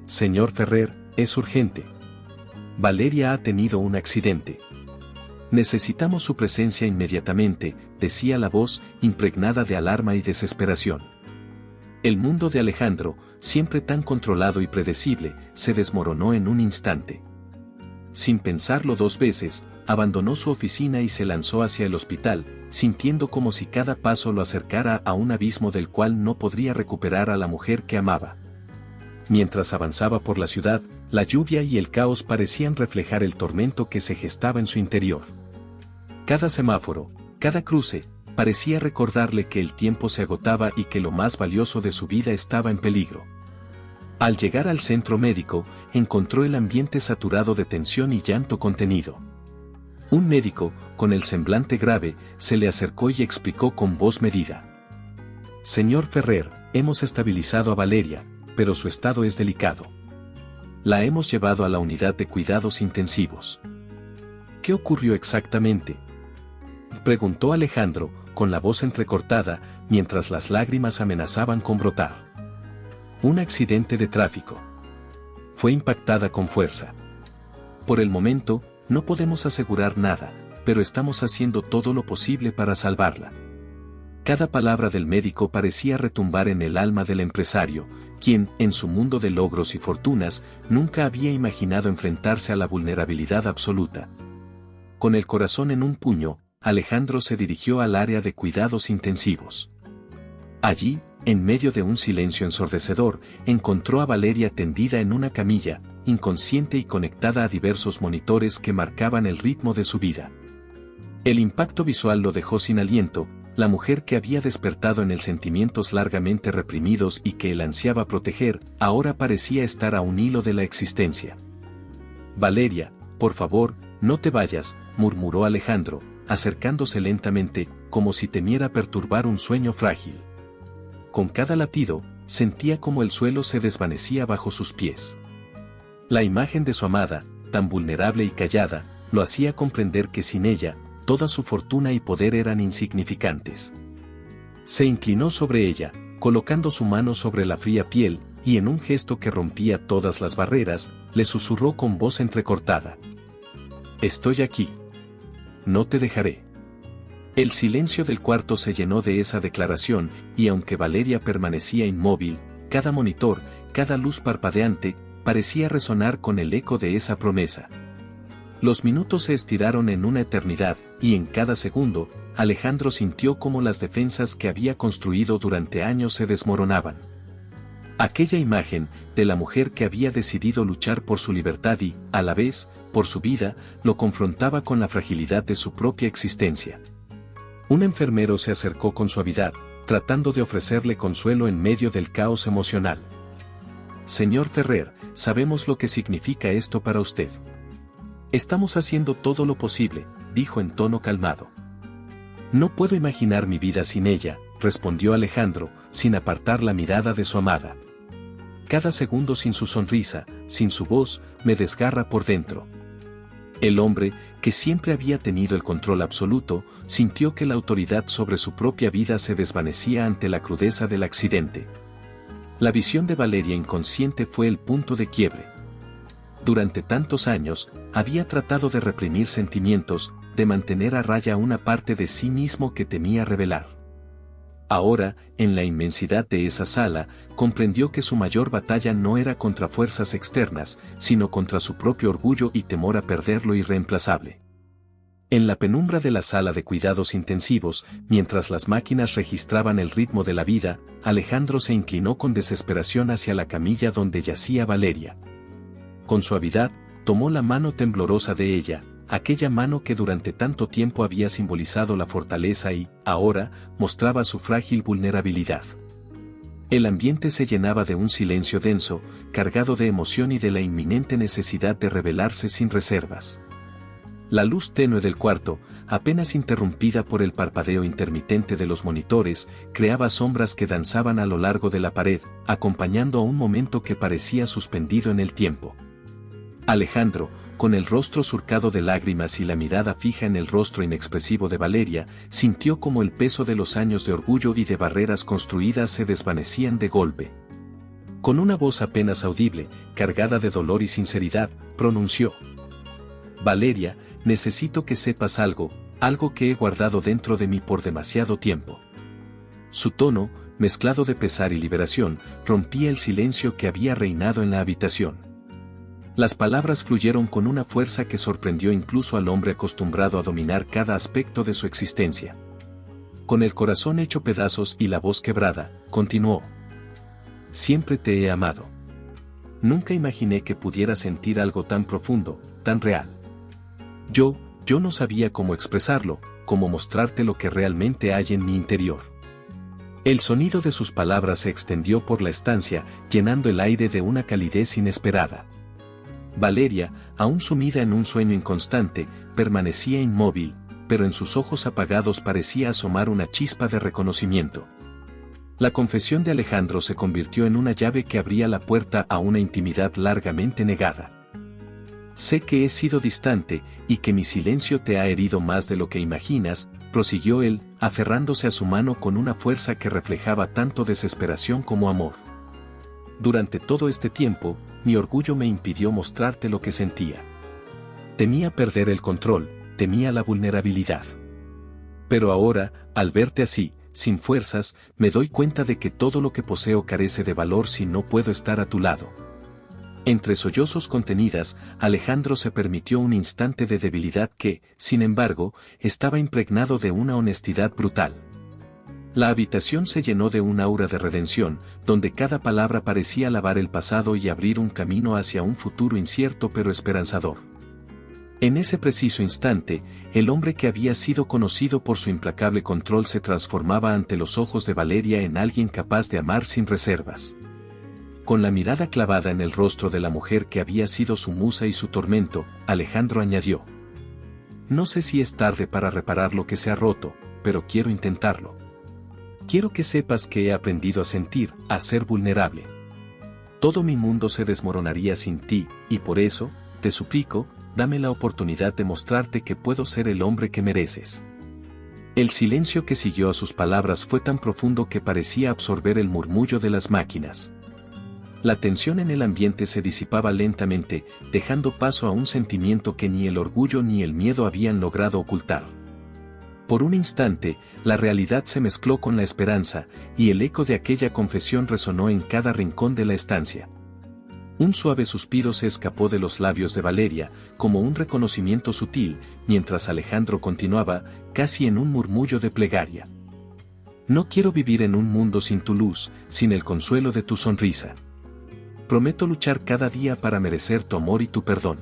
Señor Ferrer, es urgente. Valeria ha tenido un accidente. Necesitamos su presencia inmediatamente, decía la voz, impregnada de alarma y desesperación. El mundo de Alejandro, siempre tan controlado y predecible, se desmoronó en un instante. Sin pensarlo dos veces, abandonó su oficina y se lanzó hacia el hospital, sintiendo como si cada paso lo acercara a un abismo del cual no podría recuperar a la mujer que amaba. Mientras avanzaba por la ciudad, la lluvia y el caos parecían reflejar el tormento que se gestaba en su interior. Cada semáforo, cada cruce, parecía recordarle que el tiempo se agotaba y que lo más valioso de su vida estaba en peligro. Al llegar al centro médico, encontró el ambiente saturado de tensión y llanto contenido. Un médico, con el semblante grave, se le acercó y explicó con voz medida: Señor Ferrer, hemos estabilizado a Valeria, pero su estado es delicado. La hemos llevado a la unidad de cuidados intensivos. ¿Qué ocurrió exactamente?, preguntó Alejandro, con la voz entrecortada, mientras las lágrimas amenazaban con brotar. Un accidente de tráfico. Fue impactada con fuerza. Por el momento, no podemos asegurar nada, pero estamos haciendo todo lo posible para salvarla. Cada palabra del médico parecía retumbar en el alma del empresario, quien, en su mundo de logros y fortunas, nunca había imaginado enfrentarse a la vulnerabilidad absoluta. Con el corazón en un puño, Alejandro se dirigió al área de cuidados intensivos. Allí, en medio de un silencio ensordecedor, encontró a Valeria tendida en una camilla, inconsciente y conectada a diversos monitores que marcaban el ritmo de su vida. El impacto visual lo dejó sin aliento. La mujer que había despertado en él sentimientos largamente reprimidos y que él ansiaba proteger, ahora parecía estar a un hilo de la existencia. Valeria, por favor, no te vayas, murmuró Alejandro, acercándose lentamente, como si temiera perturbar un sueño frágil. Con cada latido, sentía como el suelo se desvanecía bajo sus pies. La imagen de su amada, tan vulnerable y callada, lo hacía comprender que sin ella, toda su fortuna y poder eran insignificantes. Se inclinó sobre ella, colocando su mano sobre la fría piel, y en un gesto que rompía todas las barreras, le susurró con voz entrecortada: Estoy aquí. No te dejaré. El silencio del cuarto se llenó de esa declaración, y aunque Valeria permanecía inmóvil, cada monitor, cada luz parpadeante, parecía resonar con el eco de esa promesa. Los minutos se estiraron en una eternidad, y en cada segundo, Alejandro sintió como las defensas que había construido durante años se desmoronaban. Aquella imagen, de la mujer que había decidido luchar por su libertad y, a la vez, por su vida, lo confrontaba con la fragilidad de su propia existencia. Un enfermero se acercó con suavidad, tratando de ofrecerle consuelo en medio del caos emocional. Señor Ferrer, sabemos lo que significa esto para usted. Estamos haciendo todo lo posible, dijo en tono calmado. No puedo imaginar mi vida sin ella, respondió Alejandro, sin apartar la mirada de su amada. Cada segundo sin su sonrisa, sin su voz, me desgarra por dentro. El hombre, que siempre había tenido el control absoluto, sintió que la autoridad sobre su propia vida se desvanecía ante la crudeza del accidente. La visión de Valeria inconsciente fue el punto de quiebre. Durante tantos años, había tratado de reprimir sentimientos, de mantener a raya una parte de sí mismo que temía revelar. Ahora, en la inmensidad de esa sala, comprendió que su mayor batalla no era contra fuerzas externas, sino contra su propio orgullo y temor a perder lo irreemplazable. En la penumbra de la sala de cuidados intensivos, mientras las máquinas registraban el ritmo de la vida, Alejandro se inclinó con desesperación hacia la camilla donde yacía Valeria. Con suavidad, tomó la mano temblorosa de ella, aquella mano que durante tanto tiempo había simbolizado la fortaleza y, ahora, mostraba su frágil vulnerabilidad. El ambiente se llenaba de un silencio denso, cargado de emoción y de la inminente necesidad de revelarse sin reservas. La luz tenue del cuarto, apenas interrumpida por el parpadeo intermitente de los monitores, creaba sombras que danzaban a lo largo de la pared, acompañando a un momento que parecía suspendido en el tiempo. Alejandro, con el rostro surcado de lágrimas y la mirada fija en el rostro inexpresivo de Valeria, sintió como el peso de los años de orgullo y de barreras construidas se desvanecían de golpe. Con una voz apenas audible, cargada de dolor y sinceridad, pronunció: «Valeria, necesito que sepas algo que he guardado dentro de mí por demasiado tiempo». Su tono, mezclado de pesar y liberación, rompía el silencio que había reinado en la habitación. Las palabras fluyeron con una fuerza que sorprendió incluso al hombre acostumbrado a dominar cada aspecto de su existencia. Con el corazón hecho pedazos y la voz quebrada, continuó: «Siempre te he amado. Nunca imaginé que pudiera sentir algo tan profundo, tan real. Yo no sabía cómo expresarlo, cómo mostrarte lo que realmente hay en mi interior». El sonido de sus palabras se extendió por la estancia, llenando el aire de una calidez inesperada. Valeria, aún sumida en un sueño inconstante, permanecía inmóvil, pero en sus ojos apagados parecía asomar una chispa de reconocimiento. La confesión de Alejandro se convirtió en una llave que abría la puerta a una intimidad largamente negada. «Sé que he sido distante, y que mi silencio te ha herido más de lo que imaginas», prosiguió él, aferrándose a su mano con una fuerza que reflejaba tanto desesperación como amor. «Durante todo este tiempo, mi orgullo me impidió mostrarte lo que sentía. Temía perder el control, temía la vulnerabilidad. Pero ahora, al verte así, sin fuerzas, me doy cuenta de que todo lo que poseo carece de valor si no puedo estar a tu lado». Entre sollozos contenidas, Alejandro se permitió un instante de debilidad que, sin embargo, estaba impregnado de una honestidad brutal. La habitación se llenó de un aura de redención, donde cada palabra parecía lavar el pasado y abrir un camino hacia un futuro incierto pero esperanzador. En ese preciso instante, el hombre que había sido conocido por su implacable control se transformaba ante los ojos de Valeria en alguien capaz de amar sin reservas. Con la mirada clavada en el rostro de la mujer que había sido su musa y su tormento, Alejandro añadió: «No sé si es tarde para reparar lo que se ha roto, pero quiero intentarlo. Quiero que sepas que he aprendido a sentir, a ser vulnerable. Todo mi mundo se desmoronaría sin ti, y por eso, te suplico, dame la oportunidad de mostrarte que puedo ser el hombre que mereces». El silencio que siguió a sus palabras fue tan profundo que parecía absorber el murmullo de las máquinas. La tensión en el ambiente se disipaba lentamente, dejando paso a un sentimiento que ni el orgullo ni el miedo habían logrado ocultar. Por un instante, la realidad se mezcló con la esperanza, y el eco de aquella confesión resonó en cada rincón de la estancia. Un suave suspiro se escapó de los labios de Valeria, como un reconocimiento sutil, mientras Alejandro continuaba, casi en un murmullo de plegaria: «No quiero vivir en un mundo sin tu luz, sin el consuelo de tu sonrisa. Prometo luchar cada día para merecer tu amor y tu perdón».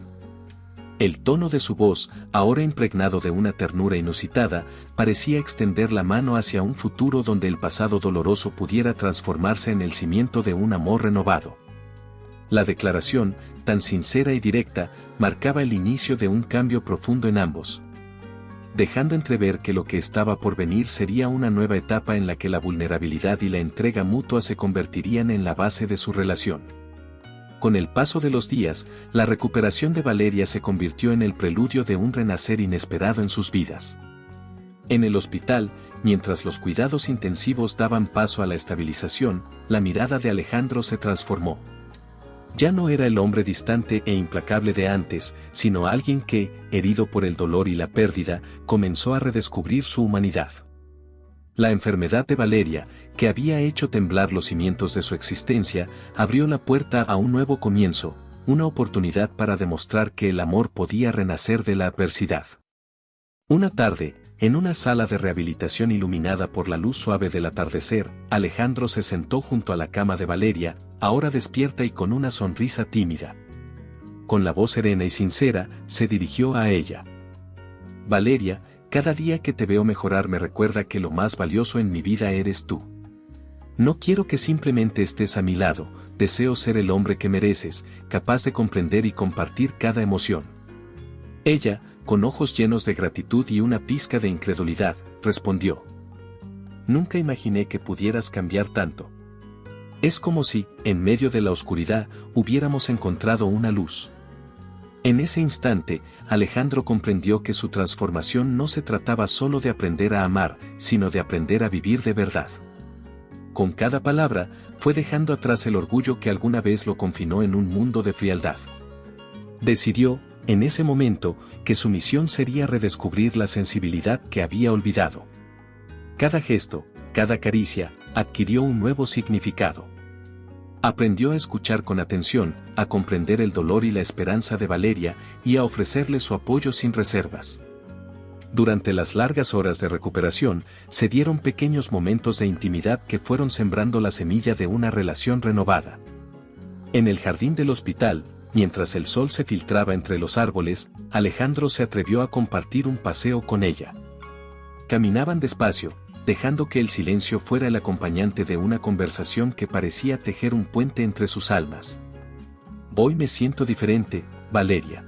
El tono de su voz, ahora impregnado de una ternura inusitada, parecía extender la mano hacia un futuro donde el pasado doloroso pudiera transformarse en el cimiento de un amor renovado. La declaración, tan sincera y directa, marcaba el inicio de un cambio profundo en ambos, dejando entrever que lo que estaba por venir sería una nueva etapa en la que la vulnerabilidad y la entrega mutua se convertirían en la base de su relación. Con el paso de los días, la recuperación de Valeria se convirtió en el preludio de un renacer inesperado en sus vidas. En el hospital, mientras los cuidados intensivos daban paso a la estabilización, la mirada de Alejandro se transformó. Ya no era el hombre distante e implacable de antes, sino alguien que, herido por el dolor y la pérdida, comenzó a redescubrir su humanidad. La enfermedad de Valeria, que había hecho temblar los cimientos de su existencia, abrió la puerta a un nuevo comienzo, una oportunidad para demostrar que el amor podía renacer de la adversidad. Una tarde, en una sala de rehabilitación iluminada por la luz suave del atardecer, Alejandro se sentó junto a la cama de Valeria, ahora despierta y con una sonrisa tímida. Con la voz serena y sincera, se dirigió a ella. Valeria, cada día que te veo mejorar me recuerda que lo más valioso en mi vida eres tú. No quiero que simplemente estés a mi lado, deseo ser el hombre que mereces, capaz de comprender y compartir cada emoción. Ella, con ojos llenos de gratitud y una pizca de incredulidad, respondió. Nunca imaginé que pudieras cambiar tanto. Es como si, en medio de la oscuridad, hubiéramos encontrado una luz. En ese instante, Alejandro comprendió que su transformación no se trataba solo de aprender a amar, sino de aprender a vivir de verdad. Con cada palabra, fue dejando atrás el orgullo que alguna vez lo confinó en un mundo de frialdad. Decidió, en ese momento, que su misión sería redescubrir la sensibilidad que había olvidado. Cada gesto, cada caricia, adquirió un nuevo significado. Aprendió a escuchar con atención, a comprender el dolor y la esperanza de Valeria, y a ofrecerle su apoyo sin reservas. Durante las largas horas de recuperación, se dieron pequeños momentos de intimidad que fueron sembrando la semilla de una relación renovada. En el jardín del hospital, mientras el sol se filtraba entre los árboles, Alejandro se atrevió a compartir un paseo con ella. Caminaban despacio, dejando que el silencio fuera el acompañante de una conversación que parecía tejer un puente entre sus almas. Hoy me siento diferente, Valeria.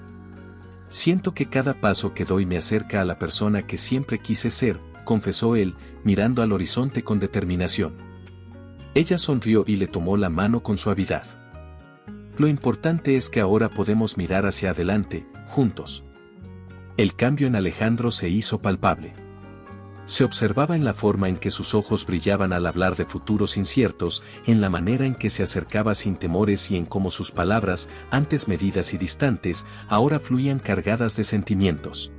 Siento que cada paso que doy me acerca a la persona que siempre quise ser, confesó él, mirando al horizonte con determinación. Ella sonrió y le tomó la mano con suavidad. Lo importante es que ahora podemos mirar hacia adelante, juntos. El cambio en Alejandro se hizo palpable. Se observaba en la forma en que sus ojos brillaban al hablar de futuros inciertos, en la manera en que se acercaba sin temores y en cómo sus palabras, antes medidas y distantes, ahora fluían cargadas de sentimientos.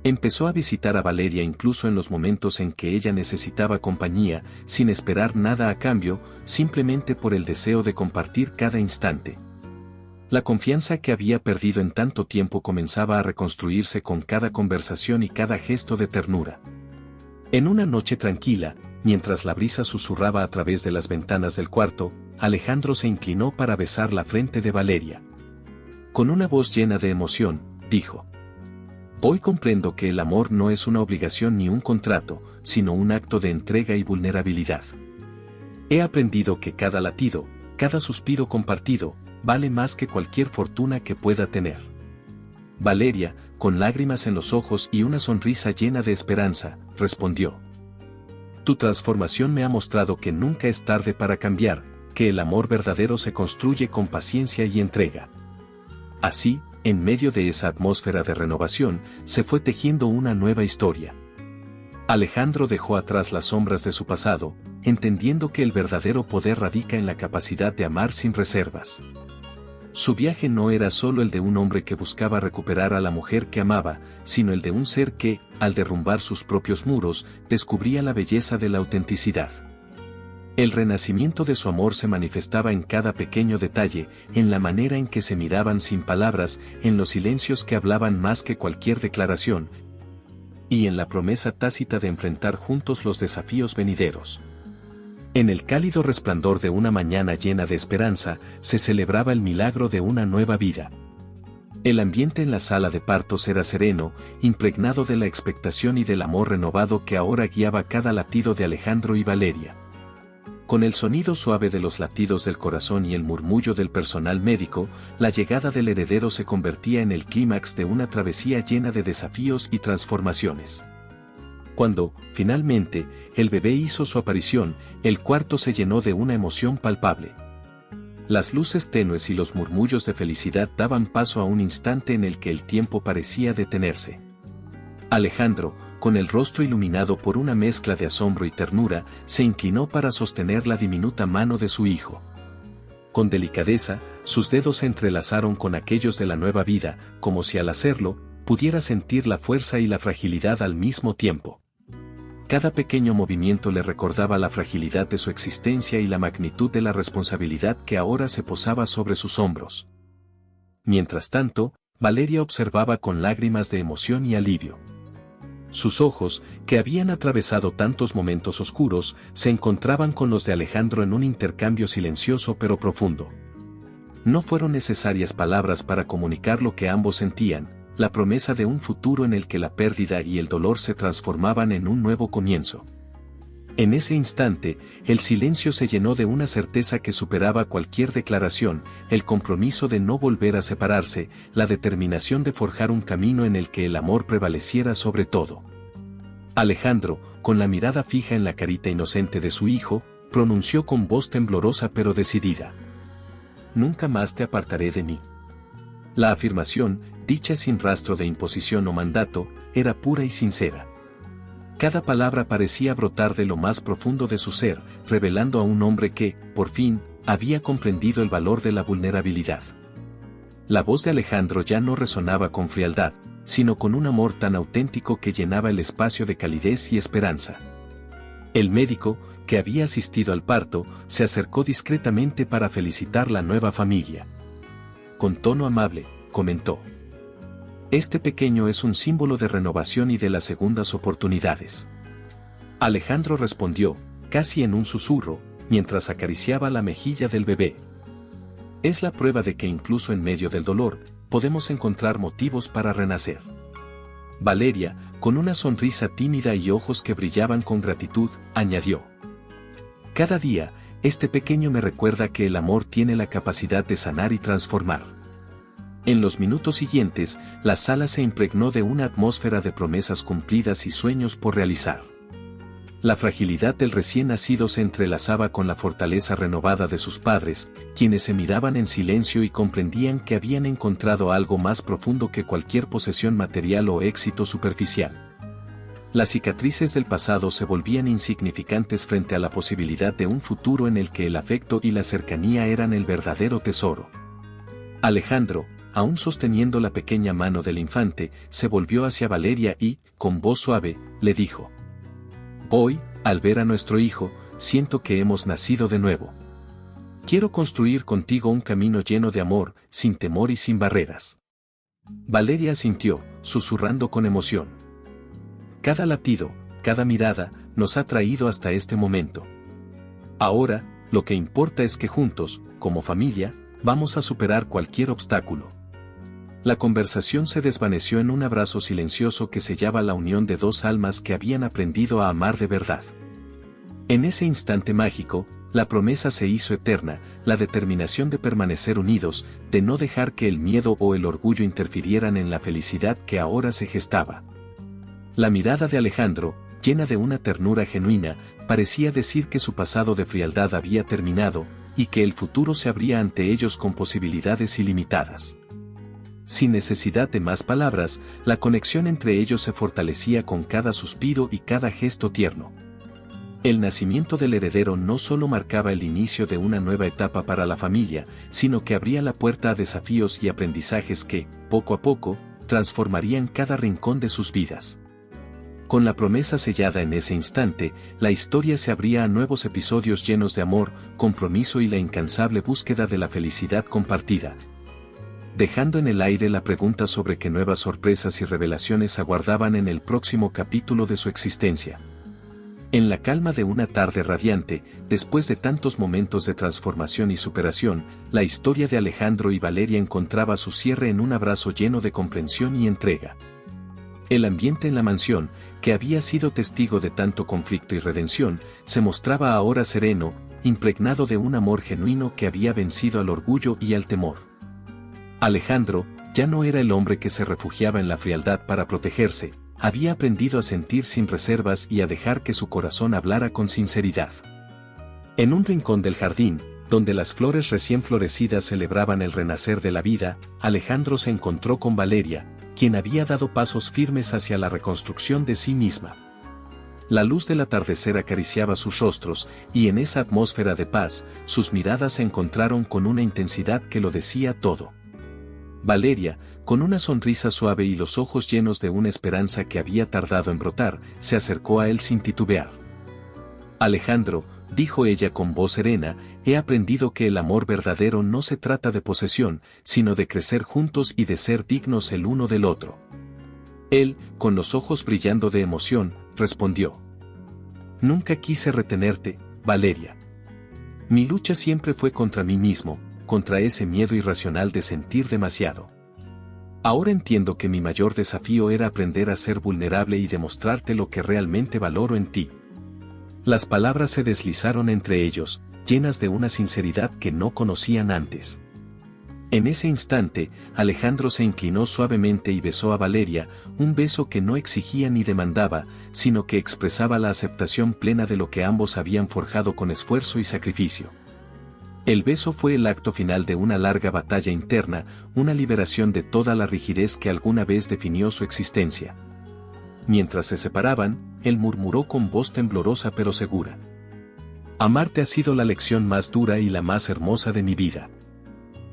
Empezó a visitar a Valeria incluso en los momentos en que ella necesitaba compañía, sin esperar nada a cambio, simplemente por el deseo de compartir cada instante. La confianza que había perdido en tanto tiempo comenzaba a reconstruirse con cada conversación y cada gesto de ternura. En una noche tranquila, mientras la brisa susurraba a través de las ventanas del cuarto, Alejandro se inclinó para besar la frente de Valeria. Con una voz llena de emoción, dijo: Hoy comprendo que el amor no es una obligación ni un contrato, sino un acto de entrega y vulnerabilidad. He aprendido que cada latido, cada suspiro compartido, vale más que cualquier fortuna que pueda tener. Valeria, con lágrimas en los ojos y una sonrisa llena de esperanza, respondió: Tu transformación me ha mostrado que nunca es tarde para cambiar, que el amor verdadero se construye con paciencia y entrega. Así, en medio de esa atmósfera de renovación, se fue tejiendo una nueva historia. Alejandro dejó atrás las sombras de su pasado, entendiendo que el verdadero poder radica en la capacidad de amar sin reservas. Su viaje no era solo el de un hombre que buscaba recuperar a la mujer que amaba, sino el de un ser que, al derrumbar sus propios muros, descubría la belleza de la autenticidad. El renacimiento de su amor se manifestaba en cada pequeño detalle, en la manera en que se miraban sin palabras, en los silencios que hablaban más que cualquier declaración, y en la promesa tácita de enfrentar juntos los desafíos venideros. En el cálido resplandor de una mañana llena de esperanza, se celebraba el milagro de una nueva vida. El ambiente en la sala de partos era sereno, impregnado de la expectación y del amor renovado que ahora guiaba cada latido de Alejandro y Valeria. Con el sonido suave de los latidos del corazón y el murmullo del personal médico, la llegada del heredero se convertía en el clímax de una travesía llena de desafíos y transformaciones. Cuando, finalmente, el bebé hizo su aparición, el cuarto se llenó de una emoción palpable. Las luces tenues y los murmullos de felicidad daban paso a un instante en el que el tiempo parecía detenerse. Alejandro, con el rostro iluminado por una mezcla de asombro y ternura, se inclinó para sostener la diminuta mano de su hijo. Con delicadeza, sus dedos se entrelazaron con aquellos de la nueva vida, como si al hacerlo, pudiera sentir la fuerza y la fragilidad al mismo tiempo. Cada pequeño movimiento le recordaba la fragilidad de su existencia y la magnitud de la responsabilidad que ahora se posaba sobre sus hombros. Mientras tanto, Valeria observaba con lágrimas de emoción y alivio. Sus ojos, que habían atravesado tantos momentos oscuros, se encontraban con los de Alejandro en un intercambio silencioso pero profundo. No fueron necesarias palabras para comunicar lo que ambos sentían, la promesa de un futuro en el que la pérdida y el dolor se transformaban en un nuevo comienzo. En ese instante, el silencio se llenó de una certeza que superaba cualquier declaración, el compromiso de no volver a separarse, la determinación de forjar un camino en el que el amor prevaleciera sobre todo. Alejandro, con la mirada fija en la carita inocente de su hijo, pronunció con voz temblorosa pero decidida: «Nunca más te apartaré de mí». La afirmación, dicha sin rastro de imposición o mandato, era pura y sincera. Cada palabra parecía brotar de lo más profundo de su ser, revelando a un hombre que, por fin, había comprendido el valor de la vulnerabilidad. La voz de Alejandro ya no resonaba con frialdad, sino con un amor tan auténtico que llenaba el espacio de calidez y esperanza. El médico, que había asistido al parto, se acercó discretamente para felicitar la nueva familia. Con tono amable, comentó: «Este pequeño es un símbolo de renovación y de las segundas oportunidades». Alejandro respondió, casi en un susurro, mientras acariciaba la mejilla del bebé: «Es la prueba de que incluso en medio del dolor, podemos encontrar motivos para renacer». Valeria, con una sonrisa tímida y ojos que brillaban con gratitud, añadió: «Cada día, este pequeño me recuerda que el amor tiene la capacidad de sanar y transformar». En los minutos siguientes, la sala se impregnó de una atmósfera de promesas cumplidas y sueños por realizar. La fragilidad del recién nacido se entrelazaba con la fortaleza renovada de sus padres, quienes se miraban en silencio y comprendían que habían encontrado algo más profundo que cualquier posesión material o éxito superficial. Las cicatrices del pasado se volvían insignificantes frente a la posibilidad de un futuro en el que el afecto y la cercanía eran el verdadero tesoro. Alejandro, aún sosteniendo la pequeña mano del infante, se volvió hacia Valeria y, con voz suave, le dijo: «Hoy, al ver a nuestro hijo, siento que hemos nacido de nuevo. Quiero construir contigo un camino lleno de amor, sin temor y sin barreras». Valeria asintió, susurrando con emoción: «Cada latido, cada mirada, nos ha traído hasta este momento. Ahora, lo que importa es que juntos, como familia, vamos a superar cualquier obstáculo». La conversación se desvaneció en un abrazo silencioso que sellaba la unión de dos almas que habían aprendido a amar de verdad. En ese instante mágico, la promesa se hizo eterna, la determinación de permanecer unidos, de no dejar que el miedo o el orgullo interfirieran en la felicidad que ahora se gestaba. La mirada de Alejandro, llena de una ternura genuina, parecía decir que su pasado de frialdad había terminado, y que el futuro se abría ante ellos con posibilidades ilimitadas. Sin necesidad de más palabras, la conexión entre ellos se fortalecía con cada suspiro y cada gesto tierno. El nacimiento del heredero no solo marcaba el inicio de una nueva etapa para la familia, sino que abría la puerta a desafíos y aprendizajes que, poco a poco, transformarían cada rincón de sus vidas. Con la promesa sellada en ese instante, la historia se abría a nuevos episodios llenos de amor, compromiso y la incansable búsqueda de la felicidad compartida, dejando en el aire la pregunta sobre qué nuevas sorpresas y revelaciones aguardaban en el próximo capítulo de su existencia. En la calma de una tarde radiante, después de tantos momentos de transformación y superación, la historia de Alejandro y Valeria encontraba su cierre en un abrazo lleno de comprensión y entrega. El ambiente en la mansión, que había sido testigo de tanto conflicto y redención, se mostraba ahora sereno, impregnado de un amor genuino que había vencido al orgullo y al temor. Alejandro, ya no era el hombre que se refugiaba en la frialdad para protegerse, había aprendido a sentir sin reservas y a dejar que su corazón hablara con sinceridad. En un rincón del jardín, donde las flores recién florecidas celebraban el renacer de la vida, Alejandro se encontró con Valeria, quien había dado pasos firmes hacia la reconstrucción de sí misma. La luz del atardecer acariciaba sus rostros, y en esa atmósfera de paz, sus miradas se encontraron con una intensidad que lo decía todo. Valeria, con una sonrisa suave y los ojos llenos de una esperanza que había tardado en brotar, se acercó a él sin titubear. «Alejandro», dijo ella con voz serena, «he aprendido que el amor verdadero no se trata de posesión, sino de crecer juntos y de ser dignos el uno del otro». Él, con los ojos brillando de emoción, respondió: Nunca quise retenerte, Valeria. Mi lucha siempre fue contra mí mismo, contra ese miedo irracional de sentir demasiado. Ahora entiendo que mi mayor desafío era aprender a ser vulnerable y demostrarte lo que realmente valoro en ti. Las palabras se deslizaron entre ellos, llenas de una sinceridad que no conocían antes. En ese instante, Alejandro se inclinó suavemente y besó a Valeria, un beso que no exigía ni demandaba, sino que expresaba la aceptación plena de lo que ambos habían forjado con esfuerzo y sacrificio. El beso fue el acto final de una larga batalla interna, una liberación de toda la rigidez que alguna vez definió su existencia. Mientras se separaban, él murmuró con voz temblorosa pero segura: Amarte ha sido la lección más dura y la más hermosa de mi vida.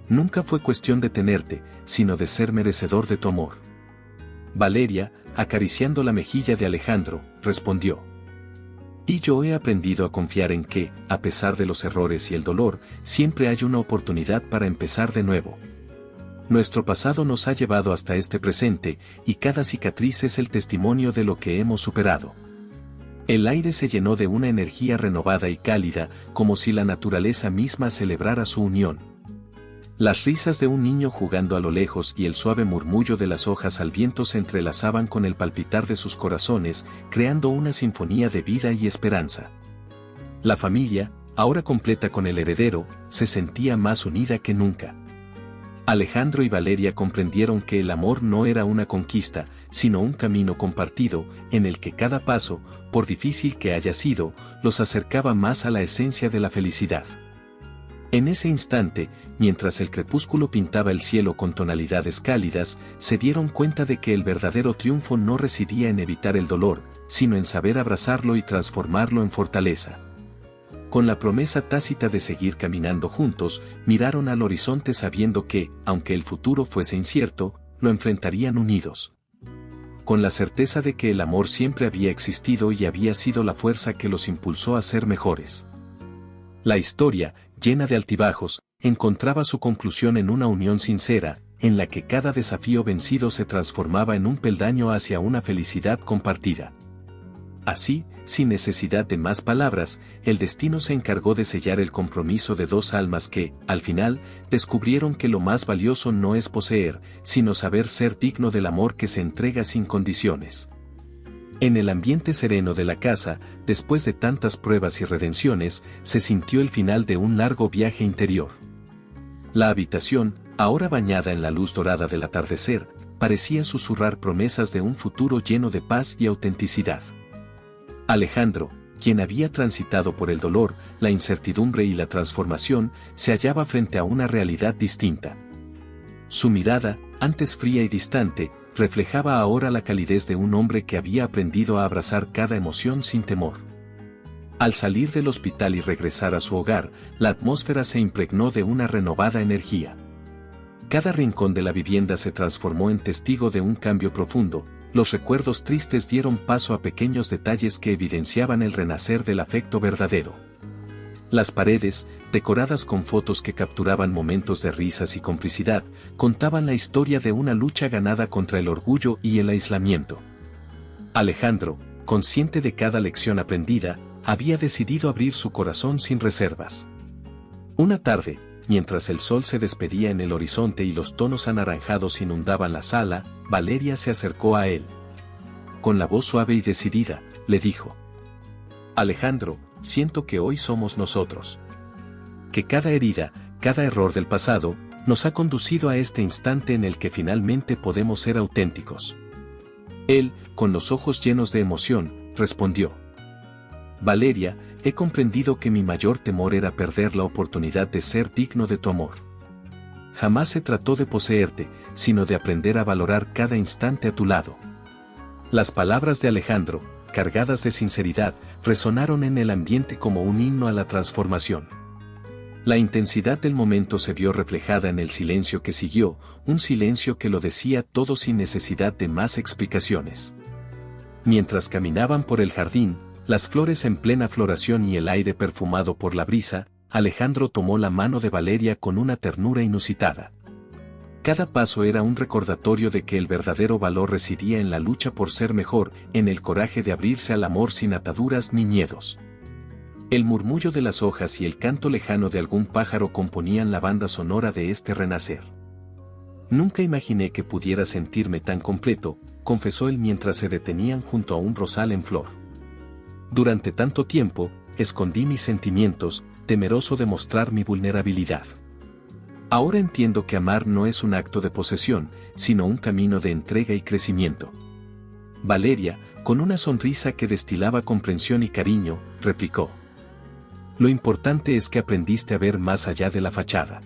Nunca fue cuestión de tenerte, sino de ser merecedor de tu amor. Valeria, acariciando la mejilla de Alejandro, respondió: Y yo he aprendido a confiar en que, a pesar de los errores y el dolor, siempre hay una oportunidad para empezar de nuevo. Nuestro pasado nos ha llevado hasta este presente, y cada cicatriz es el testimonio de lo que hemos superado. El aire se llenó de una energía renovada y cálida, como si la naturaleza misma celebrara su unión. Las risas de un niño jugando a lo lejos y el suave murmullo de las hojas al viento se entrelazaban con el palpitar de sus corazones, creando una sinfonía de vida y esperanza. La familia, ahora completa con el heredero, se sentía más unida que nunca. Alejandro y Valeria comprendieron que el amor no era una conquista, sino un camino compartido, en el que cada paso, por difícil que haya sido, los acercaba más a la esencia de la felicidad. En ese instante, mientras el crepúsculo pintaba el cielo con tonalidades cálidas, se dieron cuenta de que el verdadero triunfo no residía en evitar el dolor, sino en saber abrazarlo y transformarlo en fortaleza. Con la promesa tácita de seguir caminando juntos, miraron al horizonte sabiendo que, aunque el futuro fuese incierto, lo enfrentarían unidos. Con la certeza de que el amor siempre había existido y había sido la fuerza que los impulsó a ser mejores. La historia, llena de altibajos, encontraba su conclusión en una unión sincera, en la que cada desafío vencido se transformaba en un peldaño hacia una felicidad compartida. Así, sin necesidad de más palabras, el destino se encargó de sellar el compromiso de dos almas que, al final, descubrieron que lo más valioso no es poseer, sino saber ser digno del amor que se entrega sin condiciones. En el ambiente sereno de la casa, después de tantas pruebas y redenciones, se sintió el final de un largo viaje interior. La habitación, ahora bañada en la luz dorada del atardecer, parecía susurrar promesas de un futuro lleno de paz y autenticidad. Alejandro, quien había transitado por el dolor, la incertidumbre y la transformación, se hallaba frente a una realidad distinta. Su mirada, antes fría y distante, reflejaba ahora la calidez de un hombre que había aprendido a abrazar cada emoción sin temor. Al salir del hospital y regresar a su hogar, la atmósfera se impregnó de una renovada energía. Cada rincón de la vivienda se transformó en testigo de un cambio profundo, los recuerdos tristes dieron paso a pequeños detalles que evidenciaban el renacer del afecto verdadero. Las paredes, decoradas con fotos que capturaban momentos de risas y complicidad, contaban la historia de una lucha ganada contra el orgullo y el aislamiento. Alejandro, consciente de cada lección aprendida, había decidido abrir su corazón sin reservas. Una tarde, mientras el sol se despedía en el horizonte y los tonos anaranjados inundaban la sala, Valeria se acercó a él. Con la voz suave y decidida, le dijo: Alejandro, siento que hoy somos nosotros. Que cada herida, cada error del pasado, nos ha conducido a este instante en el que finalmente podemos ser auténticos. Él, con los ojos llenos de emoción, respondió: Valeria, he comprendido que mi mayor temor era perder la oportunidad de ser digno de tu amor. Jamás se trató de poseerte, sino de aprender a valorar cada instante a tu lado. Las palabras de Alejandro, cargadas de sinceridad, resonaron en el ambiente como un himno a la transformación. La intensidad del momento se vio reflejada en el silencio que siguió, un silencio que lo decía todo sin necesidad de más explicaciones. Mientras caminaban por el jardín, las flores en plena floración y el aire perfumado por la brisa, Alejandro tomó la mano de Valeria con una ternura inusitada. Cada paso era un recordatorio de que el verdadero valor residía en la lucha por ser mejor, en el coraje de abrirse al amor sin ataduras ni miedos. El murmullo de las hojas y el canto lejano de algún pájaro componían la banda sonora de este renacer. Nunca imaginé que pudiera sentirme tan completo, confesó él mientras se detenían junto a un rosal en flor. Durante tanto tiempo, escondí mis sentimientos, temeroso de mostrar mi vulnerabilidad. Ahora entiendo que amar no es un acto de posesión, sino un camino de entrega y crecimiento. Valeria, con una sonrisa que destilaba comprensión y cariño, replicó. Lo importante es que aprendiste a ver más allá de la fachada.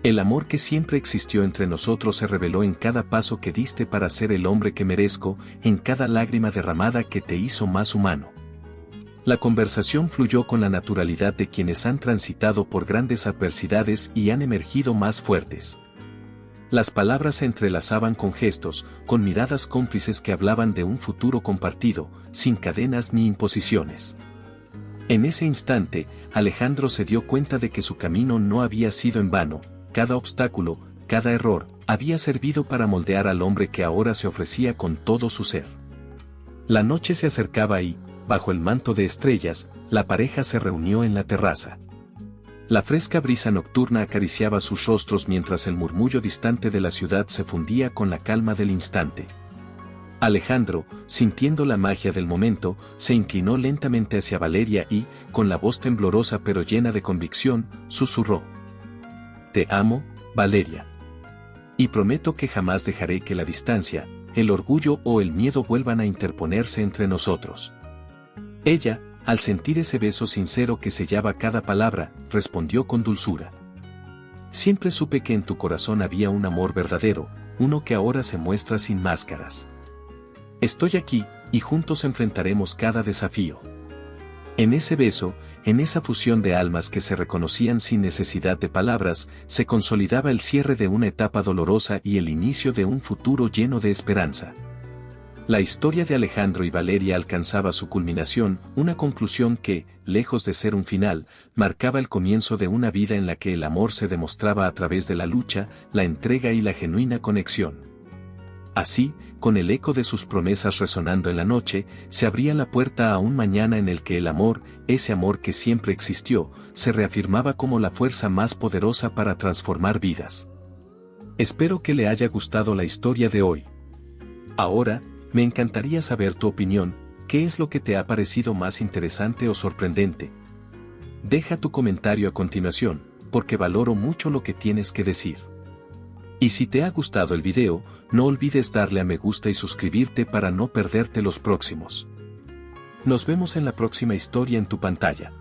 El amor que siempre existió entre nosotros se reveló en cada paso que diste para ser el hombre que merezco, en cada lágrima derramada que te hizo más humano. La conversación fluyó con la naturalidad de quienes han transitado por grandes adversidades y han emergido más fuertes. Las palabras se entrelazaban con gestos, con miradas cómplices que hablaban de un futuro compartido, sin cadenas ni imposiciones. En ese instante, Alejandro se dio cuenta de que su camino no había sido en vano, cada obstáculo, cada error, había servido para moldear al hombre que ahora se ofrecía con todo su ser. La noche se acercaba y, bajo el manto de estrellas, la pareja se reunió en la terraza. La fresca brisa nocturna acariciaba sus rostros mientras el murmullo distante de la ciudad se fundía con la calma del instante. Alejandro, sintiendo la magia del momento, se inclinó lentamente hacia Valeria y, con la voz temblorosa pero llena de convicción, susurró. Te amo, Valeria. Y prometo que jamás dejaré que la distancia, el orgullo o el miedo vuelvan a interponerse entre nosotros. Ella, al sentir ese beso sincero que sellaba cada palabra, respondió con dulzura. Siempre supe que en tu corazón había un amor verdadero, uno que ahora se muestra sin máscaras. Estoy aquí, y juntos enfrentaremos cada desafío. En ese beso, en esa fusión de almas que se reconocían sin necesidad de palabras, se consolidaba el cierre de una etapa dolorosa y el inicio de un futuro lleno de esperanza. La historia de Alejandro y Valeria alcanzaba su culminación, una conclusión que, lejos de ser un final, marcaba el comienzo de una vida en la que el amor se demostraba a través de la lucha, la entrega y la genuina conexión. Así, con el eco de sus promesas resonando en la noche, se abría la puerta a un mañana en el que el amor, ese amor que siempre existió, se reafirmaba como la fuerza más poderosa para transformar vidas. Espero que le haya gustado la historia de hoy. Ahora, me encantaría saber tu opinión, ¿qué es lo que te ha parecido más interesante o sorprendente? Deja tu comentario a continuación, porque valoro mucho lo que tienes que decir. Y si te ha gustado el video, no olvides darle a me gusta y suscribirte para no perderte los próximos. Nos vemos en la próxima historia en tu pantalla.